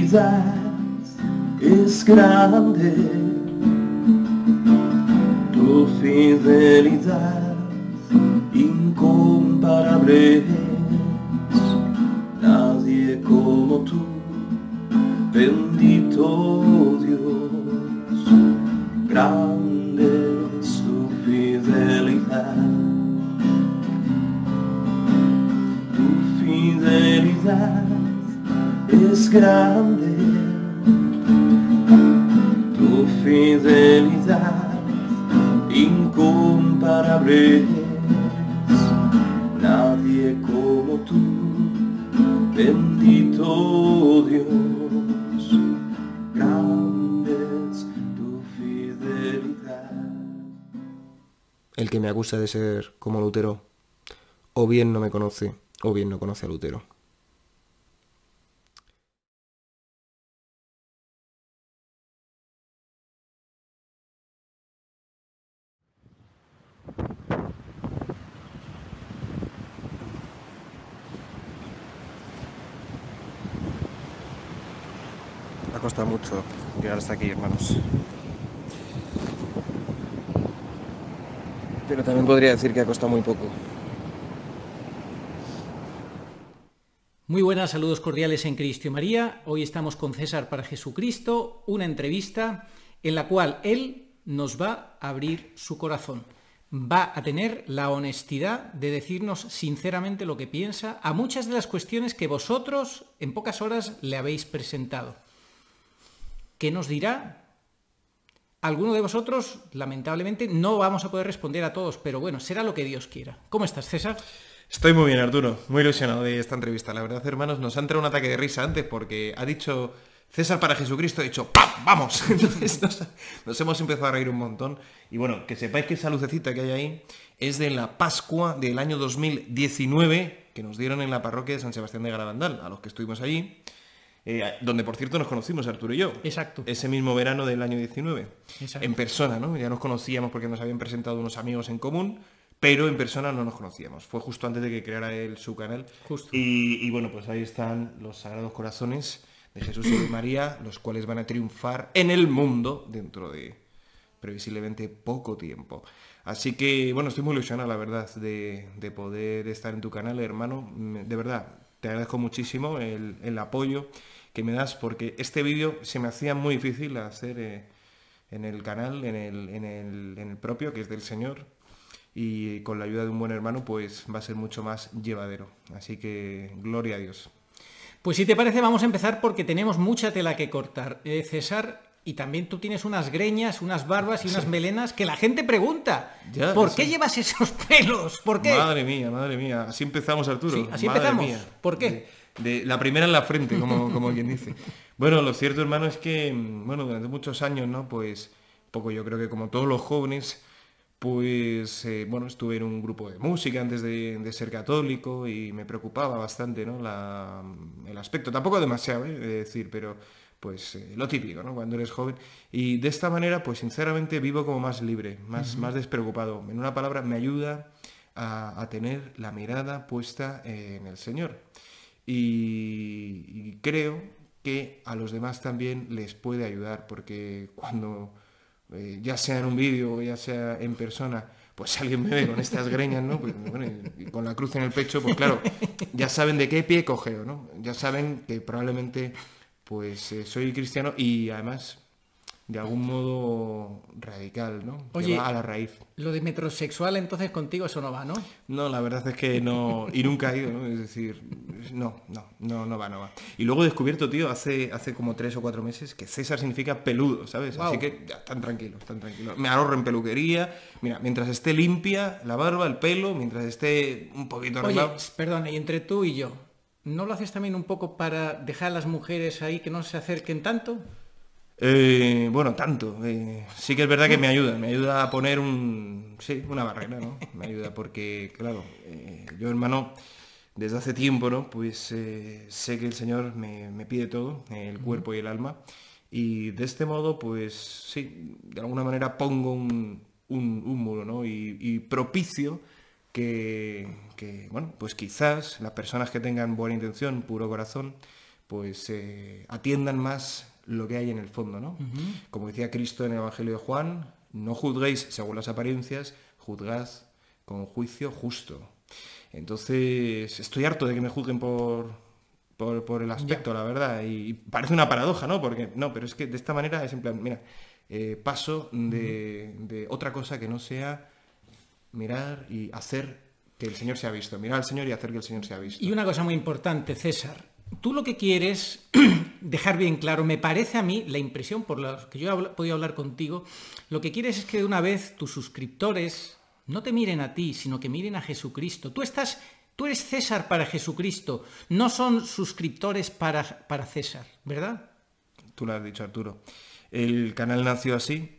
fidelidad es grande, tu fidelidad incomparable. Nadie como tú, bendito Dios, grande es tu fidelidad. Tu fidelidad es grande, tu fidelidad incomparable. Nadie como tú, bendito Dios, grande es tu fidelidad. El que me acusa de ser como Lutero, o bien no me conoce, o bien no conoce a Lutero. Ha costado mucho llegar hasta aquí, hermanos. Pero también podría decir que ha costado muy poco. Muy buenas, saludos cordiales en Cristo y María. Hoy estamos con César para Jesucristo, una entrevista en la cual él nos va a abrir su corazón. Va a tener la honestidad de decirnos sinceramente lo que piensa a muchas de las cuestiones que vosotros en pocas horas le habéis presentado. ¿Qué nos dirá? Alguno de vosotros, lamentablemente, no vamos a poder responder a todos, pero bueno, será lo que Dios quiera. ¿Cómo estás, César? Estoy muy bien, Arturo, muy ilusionado de esta entrevista. La verdad, hermanos, nos ha entrado un ataque de risa antes porque ha dicho César para Jesucristo, ha dicho ¡pam! ¡Vamos! Entonces nos hemos empezado a reír un montón. Y bueno, que sepáis que esa lucecita que hay ahí es de la Pascua del año 2019 que nos dieron en la parroquia de San Sebastián de Garabandal, a los que estuvimos allí, donde por cierto nos conocimos, Arturo y yo. Exacto. Ese mismo verano del año 19. Exacto. En persona, ¿no? Ya nos conocíamos porque nos habían presentado unos amigos en común, pero en persona no nos conocíamos. Fue justo antes de que creara él su canal. Justo. Y bueno, pues ahí están los Sagrados Corazones de Jesús y de María, los cuales van a triunfar en el mundo dentro de previsiblemente poco tiempo. Así que, bueno, estoy muy ilusionado, la verdad, de poder estar en tu canal, hermano. De verdad, te agradezco muchísimo el apoyo que me das, porque este vídeo se me hacía muy difícil hacer en el canal, en el propio, que es del Señor, y con la ayuda de un buen hermano, pues va a ser mucho más llevadero. Así que, gloria a Dios. Pues si te parece, vamos a empezar porque tenemos mucha tela que cortar. César, y también tú tienes unas greñas, unas barbas y unas melenas que la gente pregunta. Ya, ¿Por sí. qué llevas esos pelos? ¿Por qué? Madre mía. Así empezamos, Arturo. Sí, así Madre empezamos. mía. ¿Por qué? De la primera en la frente, como quien dice. Bueno, lo cierto, hermano, es que, bueno, durante muchos años, ¿no? Pues, poco yo creo que como todos los jóvenes, pues, bueno, estuve en un grupo de música antes de ser católico y me preocupaba bastante, ¿no? El aspecto, tampoco demasiado, de decir, pero pues lo típico, ¿no? Cuando eres joven. Y de esta manera, pues sinceramente vivo como más libre, más despreocupado. En una palabra, me ayuda a tener la mirada puesta en el Señor. Y creo que a los demás también les puede ayudar, porque cuando, ya sea en un vídeo o ya sea en persona, pues alguien me ve con estas greñas, ¿no? Pues, bueno, y con la cruz en el pecho, pues claro, ya saben de qué pie cogeo, ¿no? Ya saben que probablemente pues soy cristiano y además de algún modo radical, ¿no? Que Oye, va a la raíz. lo de metrosexual, entonces contigo eso no va, ¿no? No, la verdad es que no, y nunca he ido, ¿no? Es decir, no va. Y luego he descubierto, tío, hace como 3 o 4 meses que César significa peludo, ¿sabes? Wow. Así que ya, tan tranquilo. Me ahorro en peluquería, mira, mientras esté limpia la barba, el pelo, mientras esté un poquito Oye, arreglado. perdona, y entre tú y yo, ¿no lo haces también un poco para dejar a las mujeres ahí que no se acerquen tanto? Bueno, tanto. Sí que es verdad que me ayuda a poner una barrera, ¿no? Me ayuda porque, claro, yo, hermano, desde hace tiempo, ¿no? Pues sé que el Señor me pide todo, el cuerpo y el alma, y de este modo, pues sí, de alguna manera pongo un muro, ¿no? Y propicio que, bueno, pues quizás las personas que tengan buena intención, puro corazón, pues atiendan más lo que hay en el fondo, ¿no? Como decía Cristo en el Evangelio de Juan, no juzguéis según las apariencias, juzgad con juicio justo. Entonces, estoy harto de que me juzguen por el aspecto, la verdad, y parece una paradoja, ¿no? Porque, no, pero es que de esta manera es en plan, mira, paso de otra cosa que no sea mirar y hacer que el Señor sea visto, mirar al Señor y hacer que el Señor sea visto. Y una cosa muy importante, César, tú lo que quieres dejar bien claro, me parece a mí, la impresión por la que yo he podido hablar contigo, lo que quieres es que de una vez tus suscriptores no te miren a ti, sino que miren a Jesucristo. Tú eres César para Jesucristo, no son suscriptores para César, ¿verdad? Tú lo has dicho, Arturo. El canal nació así,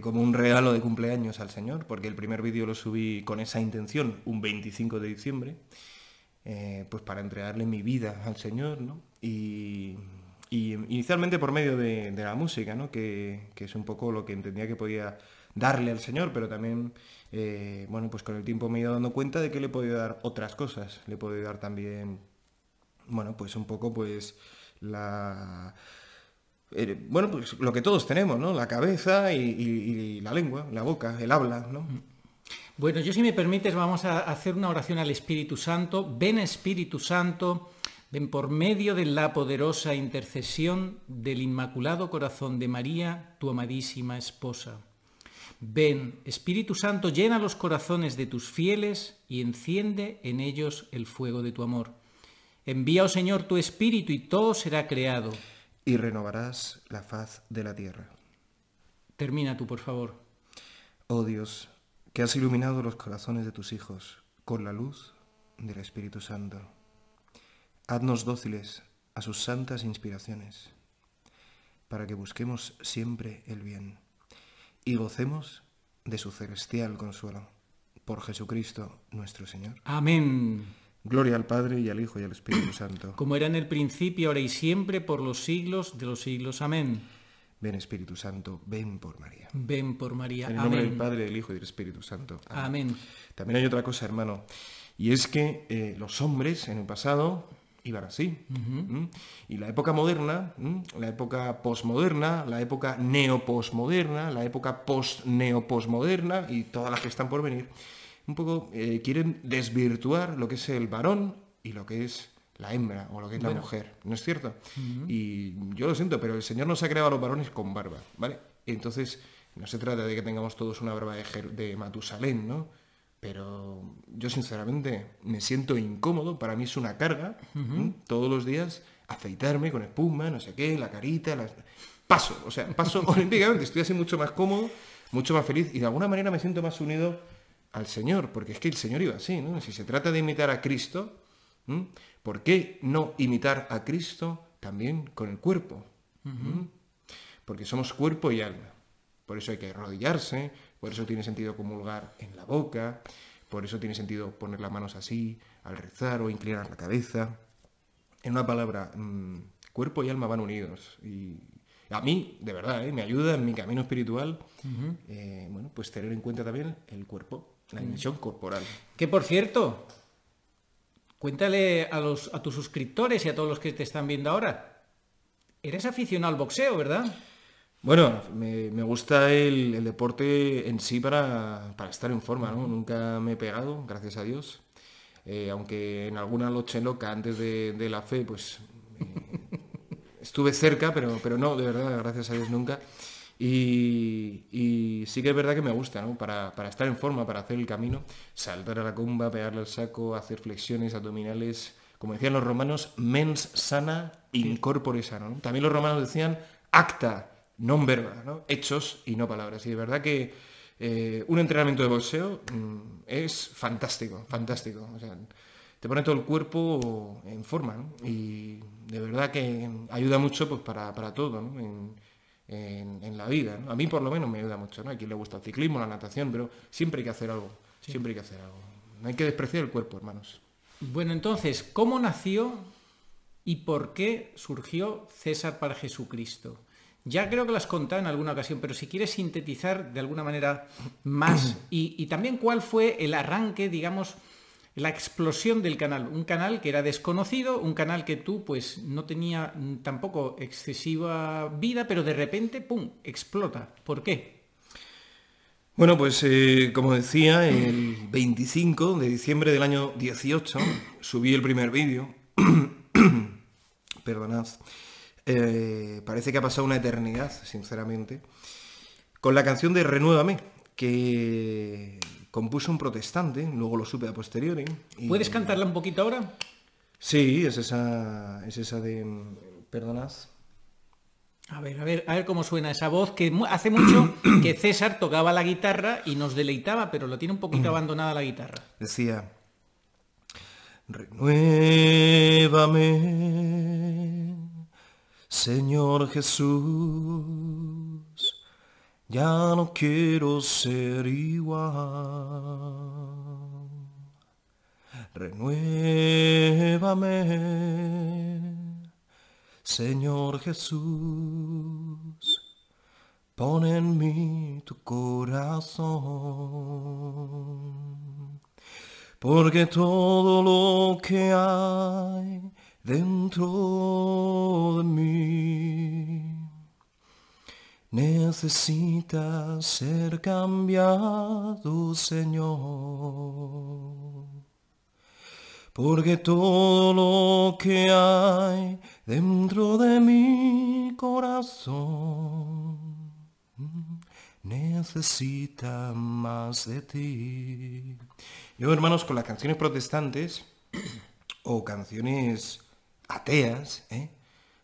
como un regalo de cumpleaños al Señor, porque el primer vídeo lo subí con esa intención, un 25 de diciembre, pues para entregarle mi vida al Señor, ¿no? Y inicialmente por medio de la música, ¿no? Que es un poco lo que entendía que podía darle al Señor, pero también, bueno, pues con el tiempo me he ido dando cuenta de que le he podido dar otras cosas. Le he podido dar también, bueno, pues un poco, pues, bueno, pues lo que todos tenemos, ¿no? La cabeza y la lengua, la boca, el habla, ¿no? Bueno, yo si me permites vamos a hacer una oración al Espíritu Santo. Ven Espíritu Santo, ven por medio de la poderosa intercesión del Inmaculado Corazón de María, tu amadísima esposa. Ven, Espíritu Santo, llena los corazones de tus fieles y enciende en ellos el fuego de tu amor. Envía, oh Señor, tu Espíritu y todo será creado. Y renovarás la faz de la tierra. Termina tú, por favor. Oh Dios, que has iluminado los corazones de tus hijos con la luz del Espíritu Santo. Haznos dóciles a sus santas inspiraciones, para que busquemos siempre el bien y gocemos de su celestial consuelo. Por Jesucristo nuestro Señor. Amén. Gloria al Padre, y al Hijo, y al Espíritu Santo. Como era en el principio, ahora y siempre, por los siglos de los siglos. Amén. Ven, Espíritu Santo, ven por María. Ven por María. En el nombre del Padre, del Hijo y del Espíritu Santo. Amén. También hay otra cosa, hermano, y es que los hombres en el pasado iban así. Y la época moderna, la época posmoderna, la época neoposmoderna, la época post-neoposmoderna y todas las que están por venir, un poco quieren desvirtuar lo que es el varón y lo que es la hembra o lo que es la mujer, ¿no es cierto? Y yo lo siento, pero el Señor nos ha creado a los varones con barba, ¿vale? Entonces, no se trata de que tengamos todos una barba de Matusalén, ¿no? Pero yo sinceramente me siento incómodo, para mí es una carga, todos los días afeitarme con espuma, no sé qué, la carita, paso olímpicamente, estoy así mucho más cómodo, mucho más feliz y de alguna manera me siento más unido al Señor, porque es que el Señor iba así, ¿no? Si se trata de imitar a Cristo, ¿por qué no imitar a Cristo también con el cuerpo? Porque somos cuerpo y alma. Por eso hay que arrodillarse, por eso tiene sentido comulgar en la boca, por eso tiene sentido poner las manos así al rezar o inclinar la cabeza. En una palabra, cuerpo y alma van unidos. Y a mí, de verdad, me ayuda en mi camino espiritual, bueno, pues tener en cuenta también el cuerpo, la dimensión corporal. Que por cierto, cuéntale a tus suscriptores y a todos los que te están viendo ahora, eres aficionado al boxeo, ¿verdad? Bueno, me gusta el deporte en sí para estar en forma, ¿no? Nunca me he pegado, gracias a Dios. Aunque en alguna noche loca antes de la fe, pues estuve cerca, pero no, de verdad, gracias a Dios nunca. Y sí que es verdad que me gusta, ¿no? Para estar en forma, para hacer el camino, saltar a la comba, pegarle al saco, hacer flexiones abdominales. Como decían los romanos, mens sana in corpore sano, ¿no? También los romanos decían acta, non verba, ¿no? Hechos y no palabras. Y de verdad que un entrenamiento de boxeo es fantástico, fantástico. O sea, te pone todo el cuerpo en forma, ¿no? Y de verdad que ayuda mucho pues para todo, ¿no? En la vida, ¿no? A mí por lo menos me ayuda mucho, ¿no? A quien le gusta el ciclismo, la natación, pero siempre hay que hacer algo, siempre hay que hacer algo. No hay que despreciar el cuerpo, hermanos. Bueno, entonces, ¿cómo nació y por qué surgió César para Jesucristo? Ya creo que lo has contado en alguna ocasión, pero si quieres sintetizar de alguna manera más y también cuál fue el arranque, digamos, la explosión del canal. Un canal que era desconocido, un canal que tú pues no tenía tampoco excesiva vida, pero de repente, ¡pum!, explota. ¿Por qué? Bueno, pues como decía, el 25 de diciembre del año 18 subí el primer vídeo. Perdonad. Parece que ha pasado una eternidad, sinceramente. Con la canción de Renuévame, que compuso un protestante, luego lo supe a posteriori. ¿Puedes cantarla un poquito ahora? Sí, es esa de... Perdonad. A ver cómo suena esa voz, que hace mucho que César tocaba la guitarra y nos deleitaba, pero lo tiene un poquito abandonada la guitarra. Decía: renuévame, Señor Jesús, ya no quiero ser igual. Renuévame, Señor Jesús, pon en mí tu corazón, porque todo lo que hay dentro de mí necesita ser cambiado, Señor. Porque todo lo que hay dentro de mi corazón necesita más de ti. Yo, hermanos, con las canciones protestantes o canciones ateas,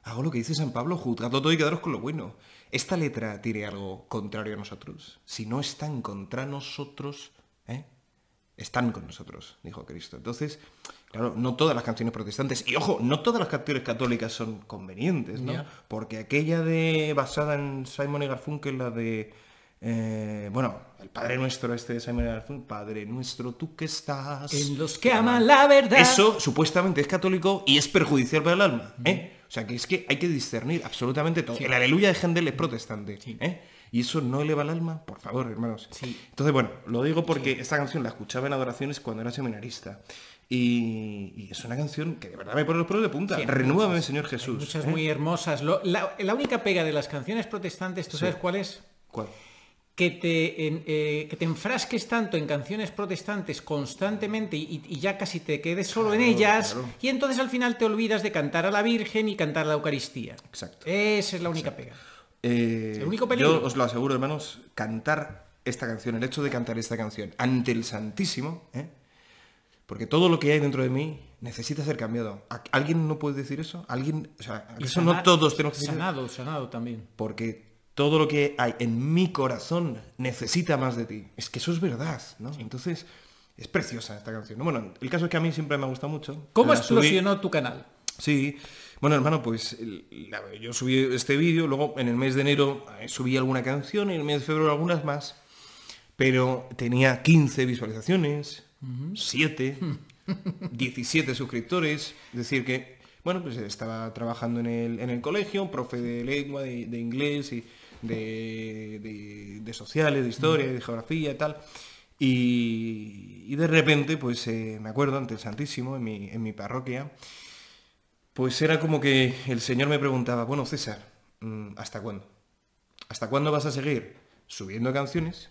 hago lo que dice San Pablo: juzgadlo todo y quedaros con lo bueno. ¿Esta letra tiene algo contrario a nosotros? Si no están contra nosotros, están con nosotros, dijo Cristo. Entonces, claro, no todas las canciones protestantes, y ojo, no todas las canciones católicas son convenientes, ¿no? Yeah. Porque aquella basada en Simon y Garfunkel, la de, el Padre Nuestro de Simon y Garfunkel, Padre Nuestro, tú que estás... En los que aman la verdad. Eso, supuestamente, es católico y es perjudicial para el alma, O sea, que es que hay que discernir absolutamente todo. Sí. El Aleluya de Händel es protestante, sí. ¿Y eso no eleva el alma? Por favor, hermanos. Sí. Entonces, bueno, lo digo porque esta canción la escuchaba en adoraciones cuando era seminarista. Y es una canción que de verdad me pone los pelos de punta. Sí, renuévame, Señor Jesús. Hay muchas muy hermosas. La única pega de las canciones protestantes, ¿tú sabes cuál es? ¿Cuál? Que te enfrasques tanto en canciones protestantes constantemente y ya casi te quedes solo en ellas, claro. Y entonces al final te olvidas de cantar a la Virgen y cantar la Eucaristía. Exacto. Esa es la única pega. El único peligro. Yo os lo aseguro, hermanos, cantar esta canción, el hecho de cantar esta canción ante el Santísimo, porque todo lo que hay dentro de mí necesita ser cambiado. ¿Alguien no puede decir eso? ¿Alguien? O sea, eso no todos tenemos que decir. Sanado también. Porque todo lo que hay en mi corazón necesita más de ti. Es que eso es verdad, ¿no? Sí. Entonces, es preciosa esta canción. Bueno, el caso es que a mí siempre me ha gustado mucho. ¿Cómo explosionó tu canal? Sí. Bueno, hermano, pues yo subí este vídeo, luego en el mes de enero subí alguna canción, en el mes de febrero algunas más, pero tenía 15 visualizaciones, 7, 17 suscriptores, es decir que, bueno, pues estaba trabajando en el colegio, profe de lengua, de inglés y de sociales, de historia, de geografía y tal, y de repente, pues me acuerdo ante el Santísimo, en mi parroquia, pues era como que el Señor me preguntaba: bueno, César, ¿hasta cuándo? ¿Hasta cuándo vas a seguir subiendo canciones?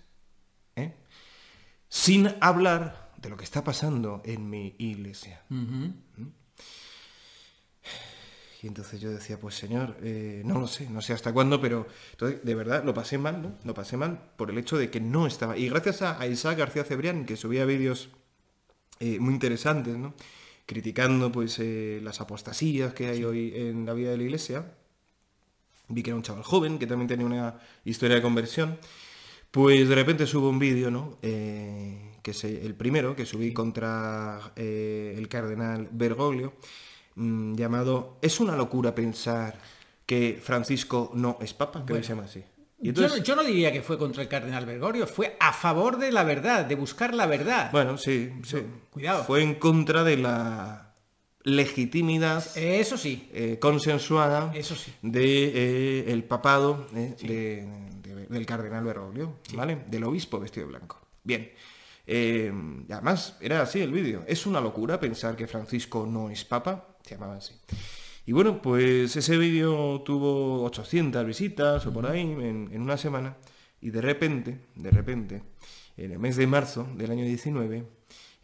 Sin hablar de lo que está pasando en mi iglesia. Y entonces yo decía: pues Señor, no sé hasta cuándo, pero entonces, de verdad, lo pasé mal, ¿no? Lo pasé mal por el hecho de que no estaba. Y gracias a Isaac García Cebrián, que subía vídeos muy interesantes, ¿no? Criticando pues las apostasías que hay hoy en la vida de la iglesia. Vi que era un chaval joven que también tenía una historia de conversión. Pues de repente subo un vídeo, ¿no? Que es el primero que subí contra el cardenal Bergoglio, llamado "Es una locura pensar que Francisco no es papa", que se llama así. Y entonces, yo no diría que fue contra el cardenal Bergoglio, fue a favor de la verdad, de buscar la verdad. Bueno, sí. Cuidado. Fue en contra de la legitimidad, eso sí, consensuada, eso sí, de el papado sí, del cardenal Bergoglio, sí, ¿vale? Del obispo vestido de blanco. Bien. Además, era así el vídeo. Es una locura pensar que Francisco no es papa, se llamaba así. Y bueno, pues ese vídeo tuvo 800 visitas o por ahí en una semana, y de repente, en el mes de marzo del año 19,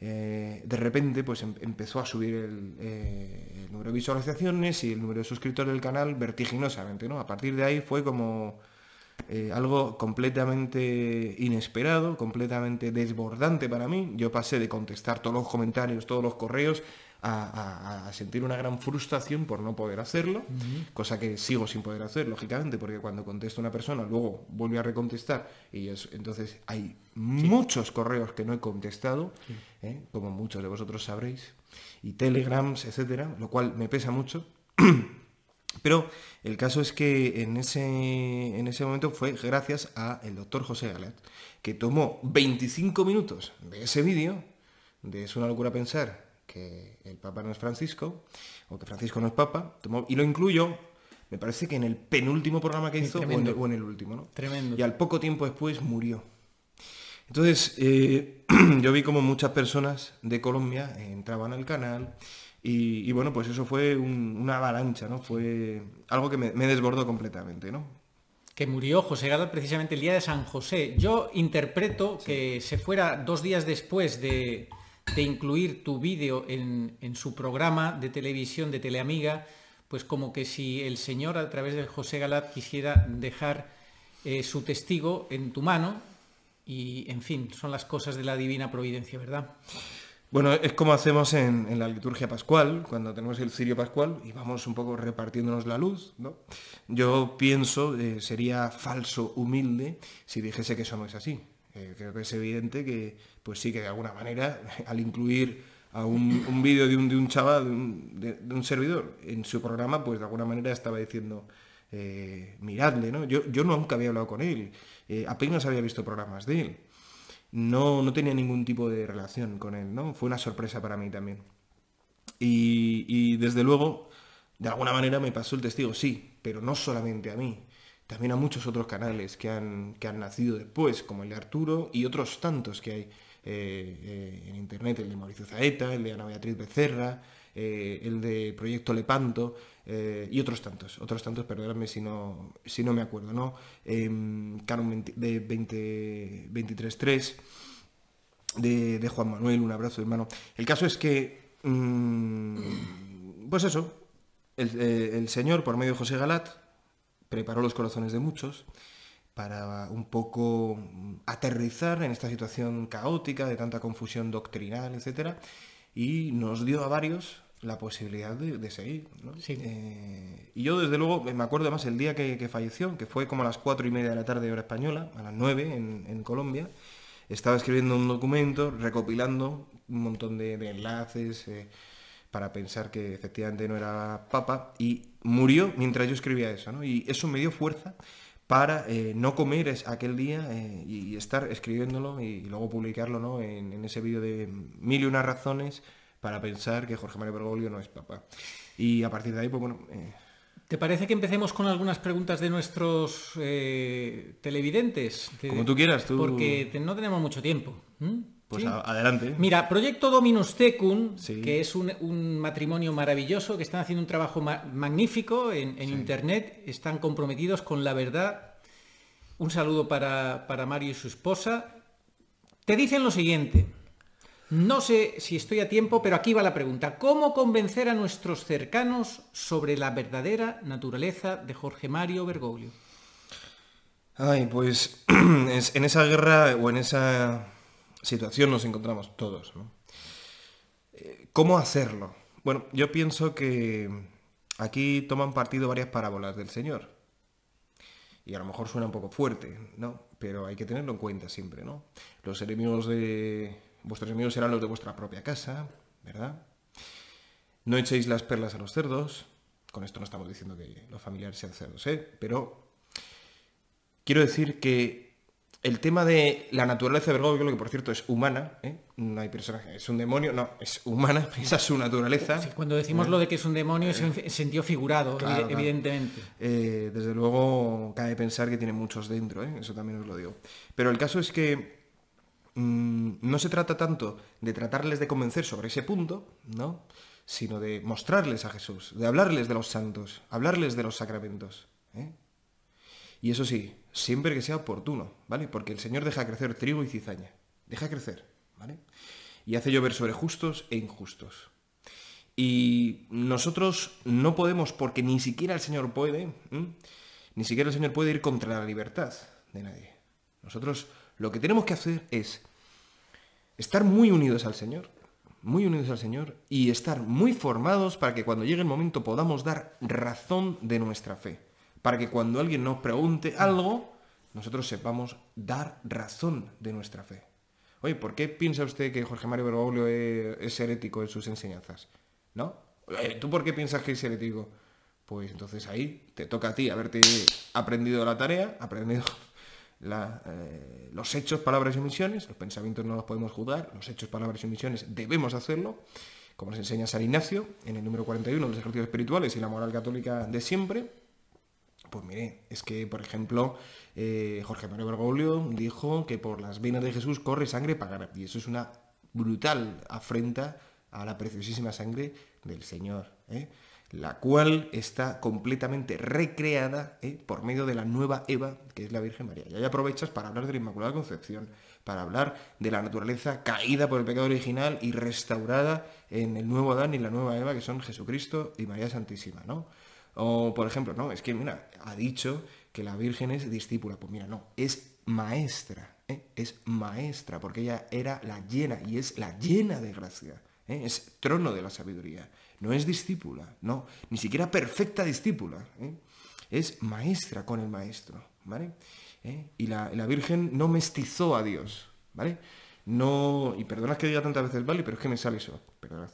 de repente pues empezó a subir el número de visualizaciones y el número de suscriptores del canal vertiginosamente, ¿no? A partir de ahí fue como algo completamente inesperado, completamente desbordante para mí. Yo pasé de contestar todos los comentarios, todos los correos, a sentir una gran frustración por no poder hacerlo, cosa que sigo sin poder hacer, lógicamente, porque cuando contesto a una persona, luego vuelve a recontestar, y entonces hay muchos correos que no he contestado, como muchos de vosotros sabréis, y telegrams, etcétera, lo cual me pesa mucho. Pero el caso es que en ese momento fue gracias al doctor José Galat, que tomó 25 minutos de ese vídeo, de Es una locura pensar que el Papa no es Francisco, o que Francisco no es Papa, y lo incluyó, me parece que en el penúltimo programa que hizo, o en el último, ¿no? Tremendo. Y al poco tiempo después murió. Entonces, yo vi como muchas personas de Colombia entraban al canal, y bueno, pues eso fue una avalancha, ¿no? Fue algo que me desbordó completamente, ¿no? Que murió José Galat precisamente el día de San José. Yo interpreto que se fuera 2 días después de incluir tu vídeo en su programa de televisión de Teleamiga, pues como que si el Señor a través de José Galat quisiera dejar su testigo en tu mano, y en fin, son las cosas de la divina providencia, ¿verdad? Bueno, es como hacemos en la liturgia pascual, cuando tenemos el cirio pascual y vamos un poco repartiéndonos la luz, ¿no? Yo pienso, sería falso, humilde, si dijese que eso no es así. Creo que es evidente que, pues sí, que de alguna manera, al incluir a un vídeo de un chaval, de un servidor, en su programa, pues de alguna manera estaba diciendo, miradle, ¿no? Yo nunca había hablado con él, apenas había visto programas de él. No tenía ningún tipo de relación con él, ¿no? Fue una sorpresa para mí también. Y desde luego, de alguna manera me pasó el testigo, sí, pero no solamente a mí, también a muchos otros canales que han nacido después, como el de Arturo y otros tantos que hay en internet, el de Mauricio Zaeta, el de Ana Beatriz Becerra, el de Proyecto Lepanto, y otros tantos, perdóname si no me acuerdo, ¿no? Canon de 23.3, de Juan Manuel, un abrazo, hermano. El caso es que, pues eso, el Señor, por medio de José Galat, preparó los corazones de muchos para un poco aterrizar en esta situación caótica, de tanta confusión doctrinal, etcétera, y nos dio a varios la posibilidad de seguir, ¿no? Sí. Y yo, desde luego, me acuerdo además el día que falleció, que fue como a las 4:30 de la tarde, hora española, a las 9 en Colombia. Estaba escribiendo un documento, recopilando un montón de enlaces para pensar que efectivamente no era papa, y murió mientras yo escribía eso, ¿no? Y eso me dio fuerza para no comer aquel día y estar escribiéndolo y luego publicarlo, ¿no? en ese vídeo de 1001 razones para pensar que Jorge Mario Bergoglio no es papa. Y a partir de ahí, pues bueno... ¿Te parece que empecemos con algunas preguntas de nuestros televidentes? Como tú quieras, tú... Porque no tenemos mucho tiempo. Pues ¿sí? Adelante. Mira, Proyecto Dominus Tecum, Sí. que es un matrimonio maravilloso, que están haciendo un trabajo magnífico en Internet, están comprometidos con la verdad. Un saludo para Mario y su esposa. Te dicen lo siguiente: no sé si estoy a tiempo, pero aquí va la pregunta. ¿Cómo convencer a nuestros cercanos sobre la verdadera naturaleza de Jorge Mario Bergoglio? Ay, pues en esa guerra o en esa situación nos encontramos todos, ¿no? ¿Cómo hacerlo? Bueno, yo pienso que aquí toman partido varias parábolas del Señor. Y a lo mejor suena un poco fuerte, ¿no? Pero hay que tenerlo en cuenta siempre, ¿no? Vuestros enemigos serán los de vuestra propia casa, ¿verdad? No echéis las perlas a los cerdos. Con esto no estamos diciendo que los familiares sean cerdos, pero quiero decir que el tema de la naturaleza de Bergoglio, que por cierto es humana, no hay personaje, es un demonio, no, es humana, esa es su naturaleza. Sí, cuando decimos lo de que es un demonio es en sentido figurado, claro, evidentemente. Desde luego cabe pensar que tiene muchos dentro, eso también os lo digo. Pero el caso es que no se trata tanto de tratarles de convencer sobre ese punto, ¿no?, sino de mostrarles a Jesús, de hablarles de los santos, hablarles de los sacramentos, ¿eh? Y eso sí, siempre que sea oportuno, ¿vale? Porque el Señor deja crecer trigo y cizaña, deja crecer, ¿vale? Y hace llover sobre justos e injustos. Y nosotros no podemos, porque ni siquiera el Señor puede, ni siquiera el Señor puede ir contra la libertad de nadie. Nosotros lo que tenemos que hacer es estar muy unidos al Señor, y estar muy formados para que cuando llegue el momento podamos dar razón de nuestra fe. Para que cuando alguien nos pregunte algo, nosotros sepamos dar razón de nuestra fe. Oye, ¿por qué piensa usted que Jorge Mario Bergoglio es herético en sus enseñanzas? ¿No? ¿Tú por qué piensas que es herético? Pues entonces ahí te toca a ti haberte aprendido la tarea, aprendido los hechos, palabras y omisiones. Los pensamientos no los podemos juzgar, los hechos, palabras y omisiones debemos hacerlo, como nos enseña San Ignacio en el número 41 de los ejercicios espirituales y la moral católica de siempre. Pues mire, es que, por ejemplo, Jorge Mario Bergoglio dijo que por las venas de Jesús corre sangre pagana, y eso es una brutal afrenta a la preciosísima sangre del Señor, la cual está completamente recreada por medio de la nueva Eva, que es la Virgen María. Y ahí aprovechas para hablar de la Inmaculada Concepción, para hablar de la naturaleza caída por el pecado original y restaurada en el nuevo Adán y la nueva Eva, que son Jesucristo y María Santísima, ¿no? O, por ejemplo, no, es que, mira, ha dicho que la Virgen es discípula. Pues mira, no, es maestra, es maestra, porque ella era la llena, y es la llena de gracia, es trono de la sabiduría. No es discípula, no, ni siquiera perfecta discípula, es maestra con el maestro, ¿vale? Y la Virgen no mestizó a Dios, ¿vale? No, y perdonad que diga tantas veces, ¿vale? Pero es que me sale eso, perdonad.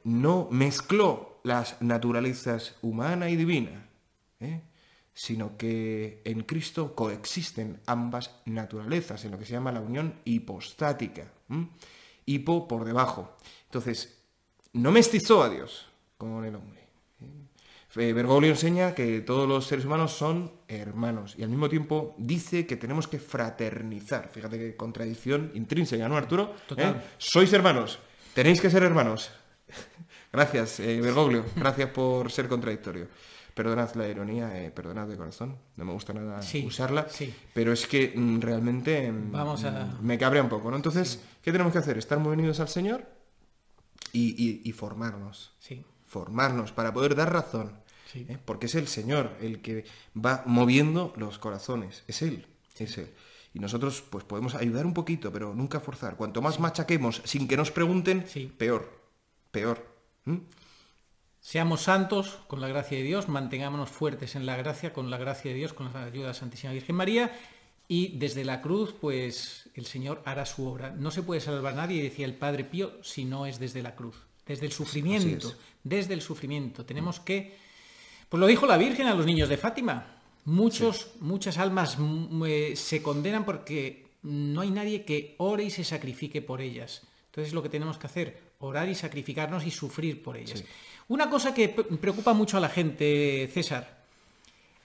No mezcló las naturalezas humana y divina, sino que en Cristo coexisten ambas naturalezas, en lo que se llama la unión hipostática. Hipo por debajo. Entonces, no mestizó a Dios con el hombre. Bergoglio enseña que todos los seres humanos son hermanos, y al mismo tiempo dice que tenemos que fraternizar. Fíjate qué contradicción intrínseca, ¿no, Arturo? Total. Sois hermanos, tenéis que ser hermanos. Gracias, Bergoglio, gracias por ser contradictorio. Perdonad la ironía, perdonad de corazón, no me gusta nada usarla, pero es que realmente me cabrea un poco, ¿no? Entonces, ¿qué tenemos que hacer? Estar muy unidos al Señor y formarnos. Formarnos para poder dar razón, porque es el Señor el que va moviendo los corazones, es Él. Y nosotros pues podemos ayudar un poquito, pero nunca forzar. Cuanto más machaquemos sin que nos pregunten, peor. Seamos santos con la gracia de Dios, mantengámonos fuertes en la gracia, con la gracia de Dios, con la ayuda de la Santísima Virgen María, y desde la cruz, pues el Señor hará su obra. No se puede salvar a nadie, decía el Padre Pío, si no es desde la cruz, desde el sufrimiento, desde el sufrimiento. Tenemos que, pues lo dijo la Virgen a los niños de Fátima, muchas almas se condenan porque no hay nadie que ore y se sacrifique por ellas. Entonces lo que tenemos que hacer, orar y sacrificarnos y sufrir por ellas. Una cosa que preocupa mucho a la gente, César,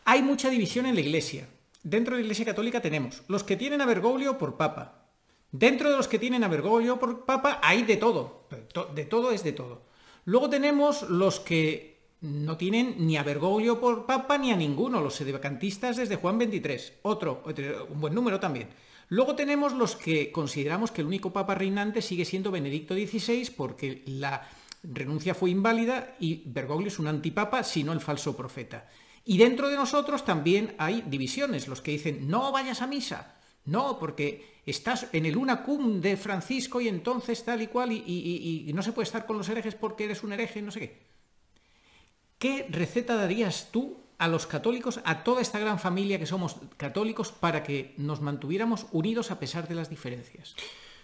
hay mucha división en la Iglesia. Dentro de la Iglesia Católica tenemos los que tienen a Bergoglio por papa. Dentro de los que tienen a Bergoglio por papa hay de todo. De todo es de todo. Luego tenemos los que no tienen ni a Bergoglio por papa ni a ninguno, los sedevacantistas desde Juan 23. Otro, un buen número también. Luego tenemos los que consideramos que el único papa reinante sigue siendo Benedicto XVI porque la renuncia fue inválida y Bergoglio es un antipapa, sino el falso profeta. Y dentro de nosotros también hay divisiones, los que dicen no vayas a misa, no, porque estás en el una cum de Francisco y entonces tal y cual y no se puede estar con los herejes porque eres un hereje, no sé qué. ¿Qué receta darías tú a los católicos, a toda esta gran familia que somos católicos, para que nos mantuviéramos unidos a pesar de las diferencias?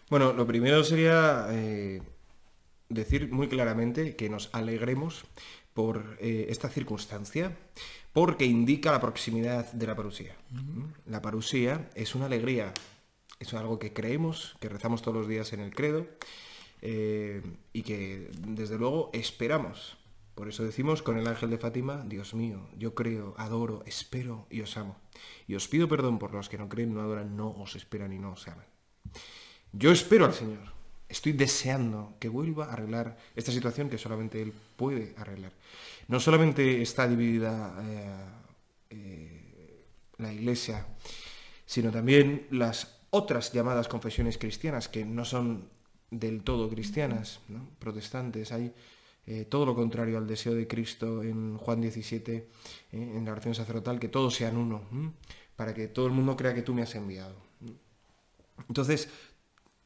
Bueno, lo primero sería decir muy claramente que nos alegremos por esta circunstancia, porque indica la proximidad de la parusía. La parusía es una alegría, es algo que creemos, que rezamos todos los días en el credo y que desde luego esperamos. Por eso decimos con el ángel de Fátima, Dios mío, yo creo, adoro, espero y os amo. Y os pido perdón por los que no creen, no adoran, no os esperan y no os aman. Yo espero al Señor. Estoy deseando que vuelva a arreglar esta situación que solamente Él puede arreglar. No solamente está dividida la Iglesia, sino también las otras llamadas confesiones cristianas, que no son del todo cristianas, ¿no? Protestantes. Hay todo lo contrario al deseo de Cristo en Juan 17, en la oración sacerdotal, que todos sean uno, para que todo el mundo crea que tú me has enviado. Entonces,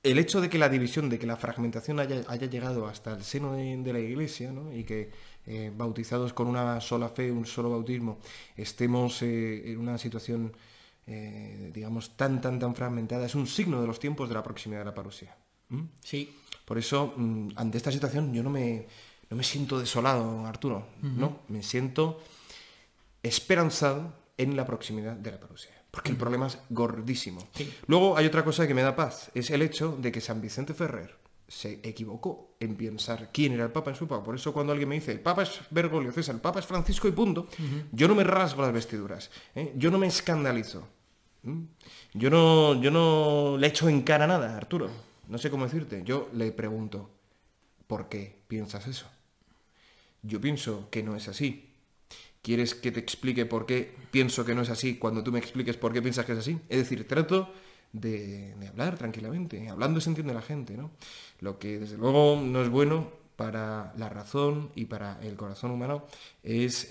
el hecho de que la división, de que la fragmentación haya llegado hasta el seno de la Iglesia, ¿no? Y que bautizados con una sola fe, un solo bautismo, estemos en una situación, digamos, tan fragmentada, es un signo de los tiempos de la proximidad de la parusia. Sí. Por eso, ante esta situación, yo no me siento desolado, Arturo, ¿no? Me siento esperanzado en la proximidad de la parusia. Porque el problema es gordísimo. Sí. Luego hay otra cosa que me da paz, es el hecho de que San Vicente Ferrer se equivocó en pensar quién era el Papa en su época. Por eso cuando alguien me dice, el Papa es Bergoglio, César, el Papa es Francisco y punto, yo no me rasgo las vestiduras, yo no me escandalizo, yo no le echo en cara nada, Arturo, no sé cómo decirte. Yo le pregunto, ¿por qué piensas eso? Yo pienso que no es así. ¿Quieres que te explique por qué pienso que no es así cuando tú me expliques por qué piensas que es así? Es decir, trato de hablar tranquilamente. Hablando se entiende la gente, ¿no? Lo que desde luego no es bueno para la razón y para el corazón humano es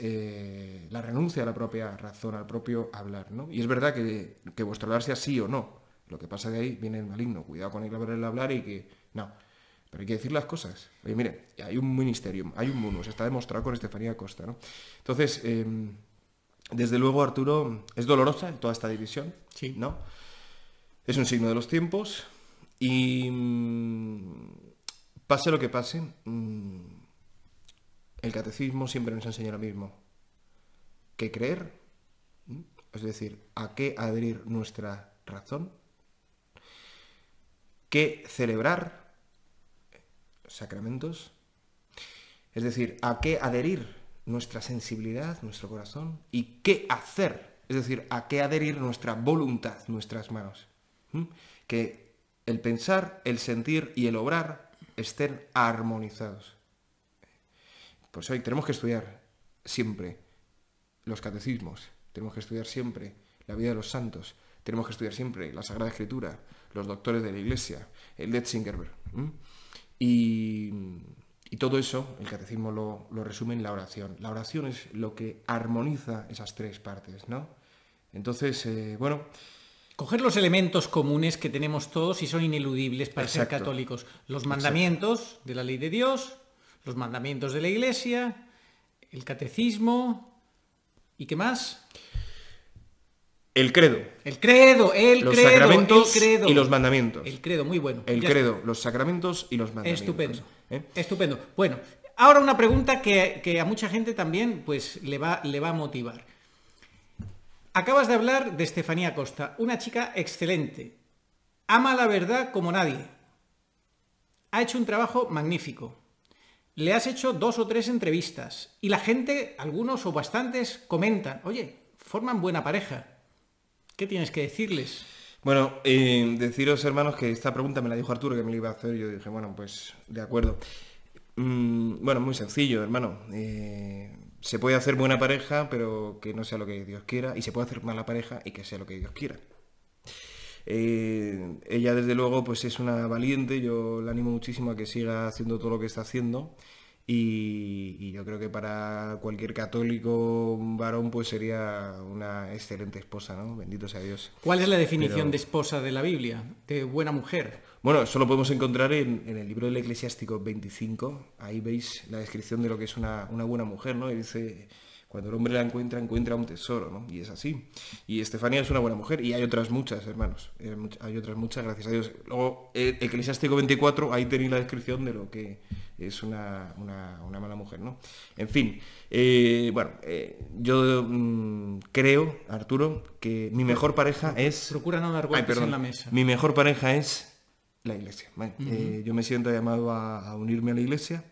la renuncia a la propia razón, al propio hablar, ¿no? Y es verdad que vuestro hablar sea sí o no. Lo que pasa de ahí viene el maligno. Cuidado con el hablar y que... No. Pero hay que decir las cosas. Oye, mire, hay un ministerio, hay un munus, está demostrado con Estefanía Costa, ¿no? Entonces, desde luego, Arturo, es dolorosa toda esta división, Sí. ¿no? Es un signo de los tiempos y pase lo que pase, el catecismo siempre nos enseña lo mismo. ¿Qué creer? Es decir, ¿a qué adherir nuestra razón? ¿Qué celebrar? Sacramentos, es decir, a qué adherir nuestra sensibilidad, nuestro corazón, y qué hacer, es decir, a qué adherir nuestra voluntad, nuestras manos. Que el pensar, el sentir y el obrar estén armonizados. Por eso tenemos que estudiar siempre los catecismos, tenemos que estudiar siempre la vida de los santos, tenemos que estudiar siempre la Sagrada Escritura, los doctores de la Iglesia, el Letzinger. Y todo eso, el catecismo lo resume en la oración. La oración es lo que armoniza esas tres partes, ¿no? Entonces, bueno... Coger los elementos comunes que tenemos todos y son ineludibles para ser católicos. Los mandamientos de la ley de Dios, los mandamientos de la Iglesia, el catecismo... ¿Y qué más? El credo. El credo, los sacramentos y los mandamientos. El credo, muy bueno. El credo, los sacramentos y los mandamientos. Estupendo. Estupendo. Bueno, ahora una pregunta que a mucha gente también pues, le va a motivar. Acabas de hablar de Estefanía Costa, una chica excelente. Ama la verdad como nadie. Ha hecho un trabajo magnífico. Le has hecho 2 o 3 entrevistas. Y la gente, algunos o bastantes, comentan, oye, forman buena pareja. ¿Qué tienes que decirles? Bueno, deciros, hermanos, que esta pregunta me la dijo Arturo, que me la iba a hacer. Yo dije, bueno, pues de acuerdo. Bueno, muy sencillo, hermano. Se puede hacer buena pareja, pero que no sea lo que Dios quiera. Y se puede hacer mala pareja y que sea lo que Dios quiera. Ella, desde luego, pues es una valiente. Yo la animo muchísimo a que siga haciendo todo lo que está haciendo. Y yo creo que para cualquier católico varón pues sería una excelente esposa, ¿no? Bendito sea Dios. ¿Cuál es la definición de esposa de la Biblia? De buena mujer. Bueno, eso lo podemos encontrar en el libro del Eclesiástico 25. Ahí veis la descripción de lo que es una buena mujer, ¿no? Y dice, cuando el hombre la encuentra un tesoro, ¿no? Y es así. Y Estefanía es una buena mujer. Y hay otras muchas, hermanos. Hay otras muchas, gracias a Dios. Luego, Eclesiástico 24, ahí tenéis la descripción de lo que es una mala mujer, ¿no? En fin, bueno, yo creo, Arturo, que mi mejor pareja es... Procura no dar golpes en la mesa. Mi mejor pareja es la Iglesia, ¿vale? Yo me siento llamado a unirme a la Iglesia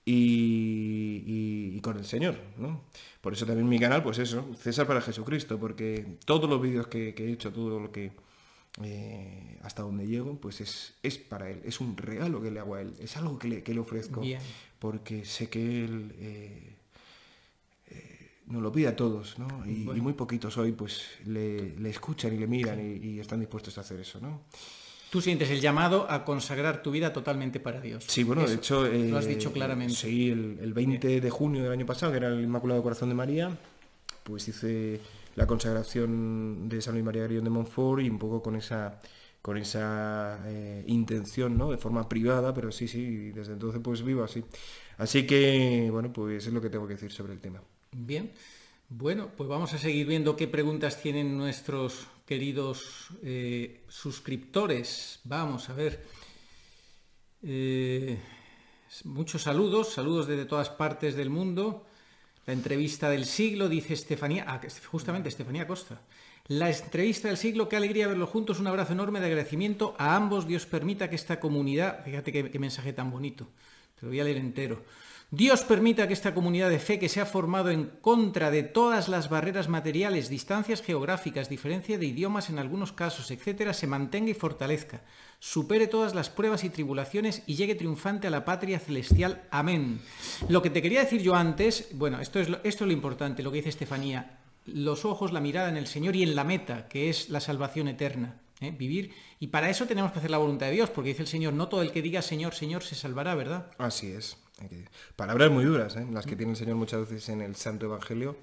y con el Señor, ¿no? Por eso también mi canal, pues eso, César para Jesucristo, porque todos los vídeos que he hecho, todo lo que hasta donde llego, pues es para él, es un regalo que le hago a él, es algo que le ofrezco. Bien. Porque sé que él nos lo pide a todos, ¿no? Y muy poquitos hoy pues le escuchan y le miran y están dispuestos a hacer eso, ¿no? Tú sientes el llamado a consagrar tu vida totalmente para Dios. Sí, bueno, Eso, de hecho... lo has dicho claramente. Sí, el 20 de junio del año pasado, que era el Inmaculado Corazón de María, pues hice la consagración de San Luis María Grión de Montfort y un poco con esa intención, ¿no? De forma privada, pero sí, desde entonces pues vivo así. Así que, bueno, pues es lo que tengo que decir sobre el tema. Bien, bueno, pues vamos a seguir viendo qué preguntas tienen nuestros queridos suscriptores. Vamos a ver. Muchos saludos desde todas partes del mundo. La entrevista del siglo, dice Estefanía, justamente Estefanía Costa. La entrevista del siglo, qué alegría verlos juntos, un abrazo enorme de agradecimiento a ambos. Dios permita que esta comunidad, fíjate qué mensaje tan bonito, te lo voy a leer entero. Dios permita que esta comunidad de fe que se ha formado en contra de todas las barreras materiales, distancias geográficas, diferencia de idiomas en algunos casos, etcétera, se mantenga y fortalezca, supere todas las pruebas y tribulaciones y llegue triunfante a la patria celestial. Amén. Lo que te quería decir yo antes, bueno, esto es lo importante, lo que dice Estefanía, los ojos, la mirada en el Señor y en la meta, que es la salvación eterna. Vivir, y para eso tenemos que hacer la voluntad de Dios, porque dice el Señor, no todo el que diga Señor, Señor se salvará, ¿verdad? Así es. Palabras muy duras, las que tiene el Señor muchas veces en el Santo Evangelio,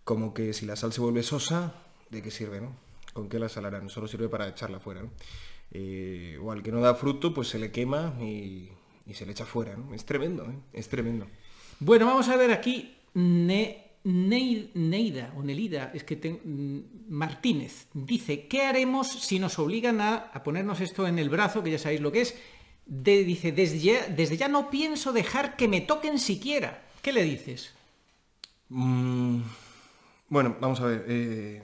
como que si la sal se vuelve sosa, ¿de qué sirve, no? ¿Con qué la salarán? Solo sirve para echarla fuera, ¿no? O al que no da fruto, pues se le quema y se le echa fuera, ¿no? Es tremendo, es tremendo. Bueno, vamos a ver aquí Neida, es que Martínez dice, ¿qué haremos si nos obligan a ponernos esto en el brazo, que ya sabéis lo que es? Dice, desde ya no pienso dejar que me toquen siquiera. ¿Qué le dices? Bueno, vamos a ver.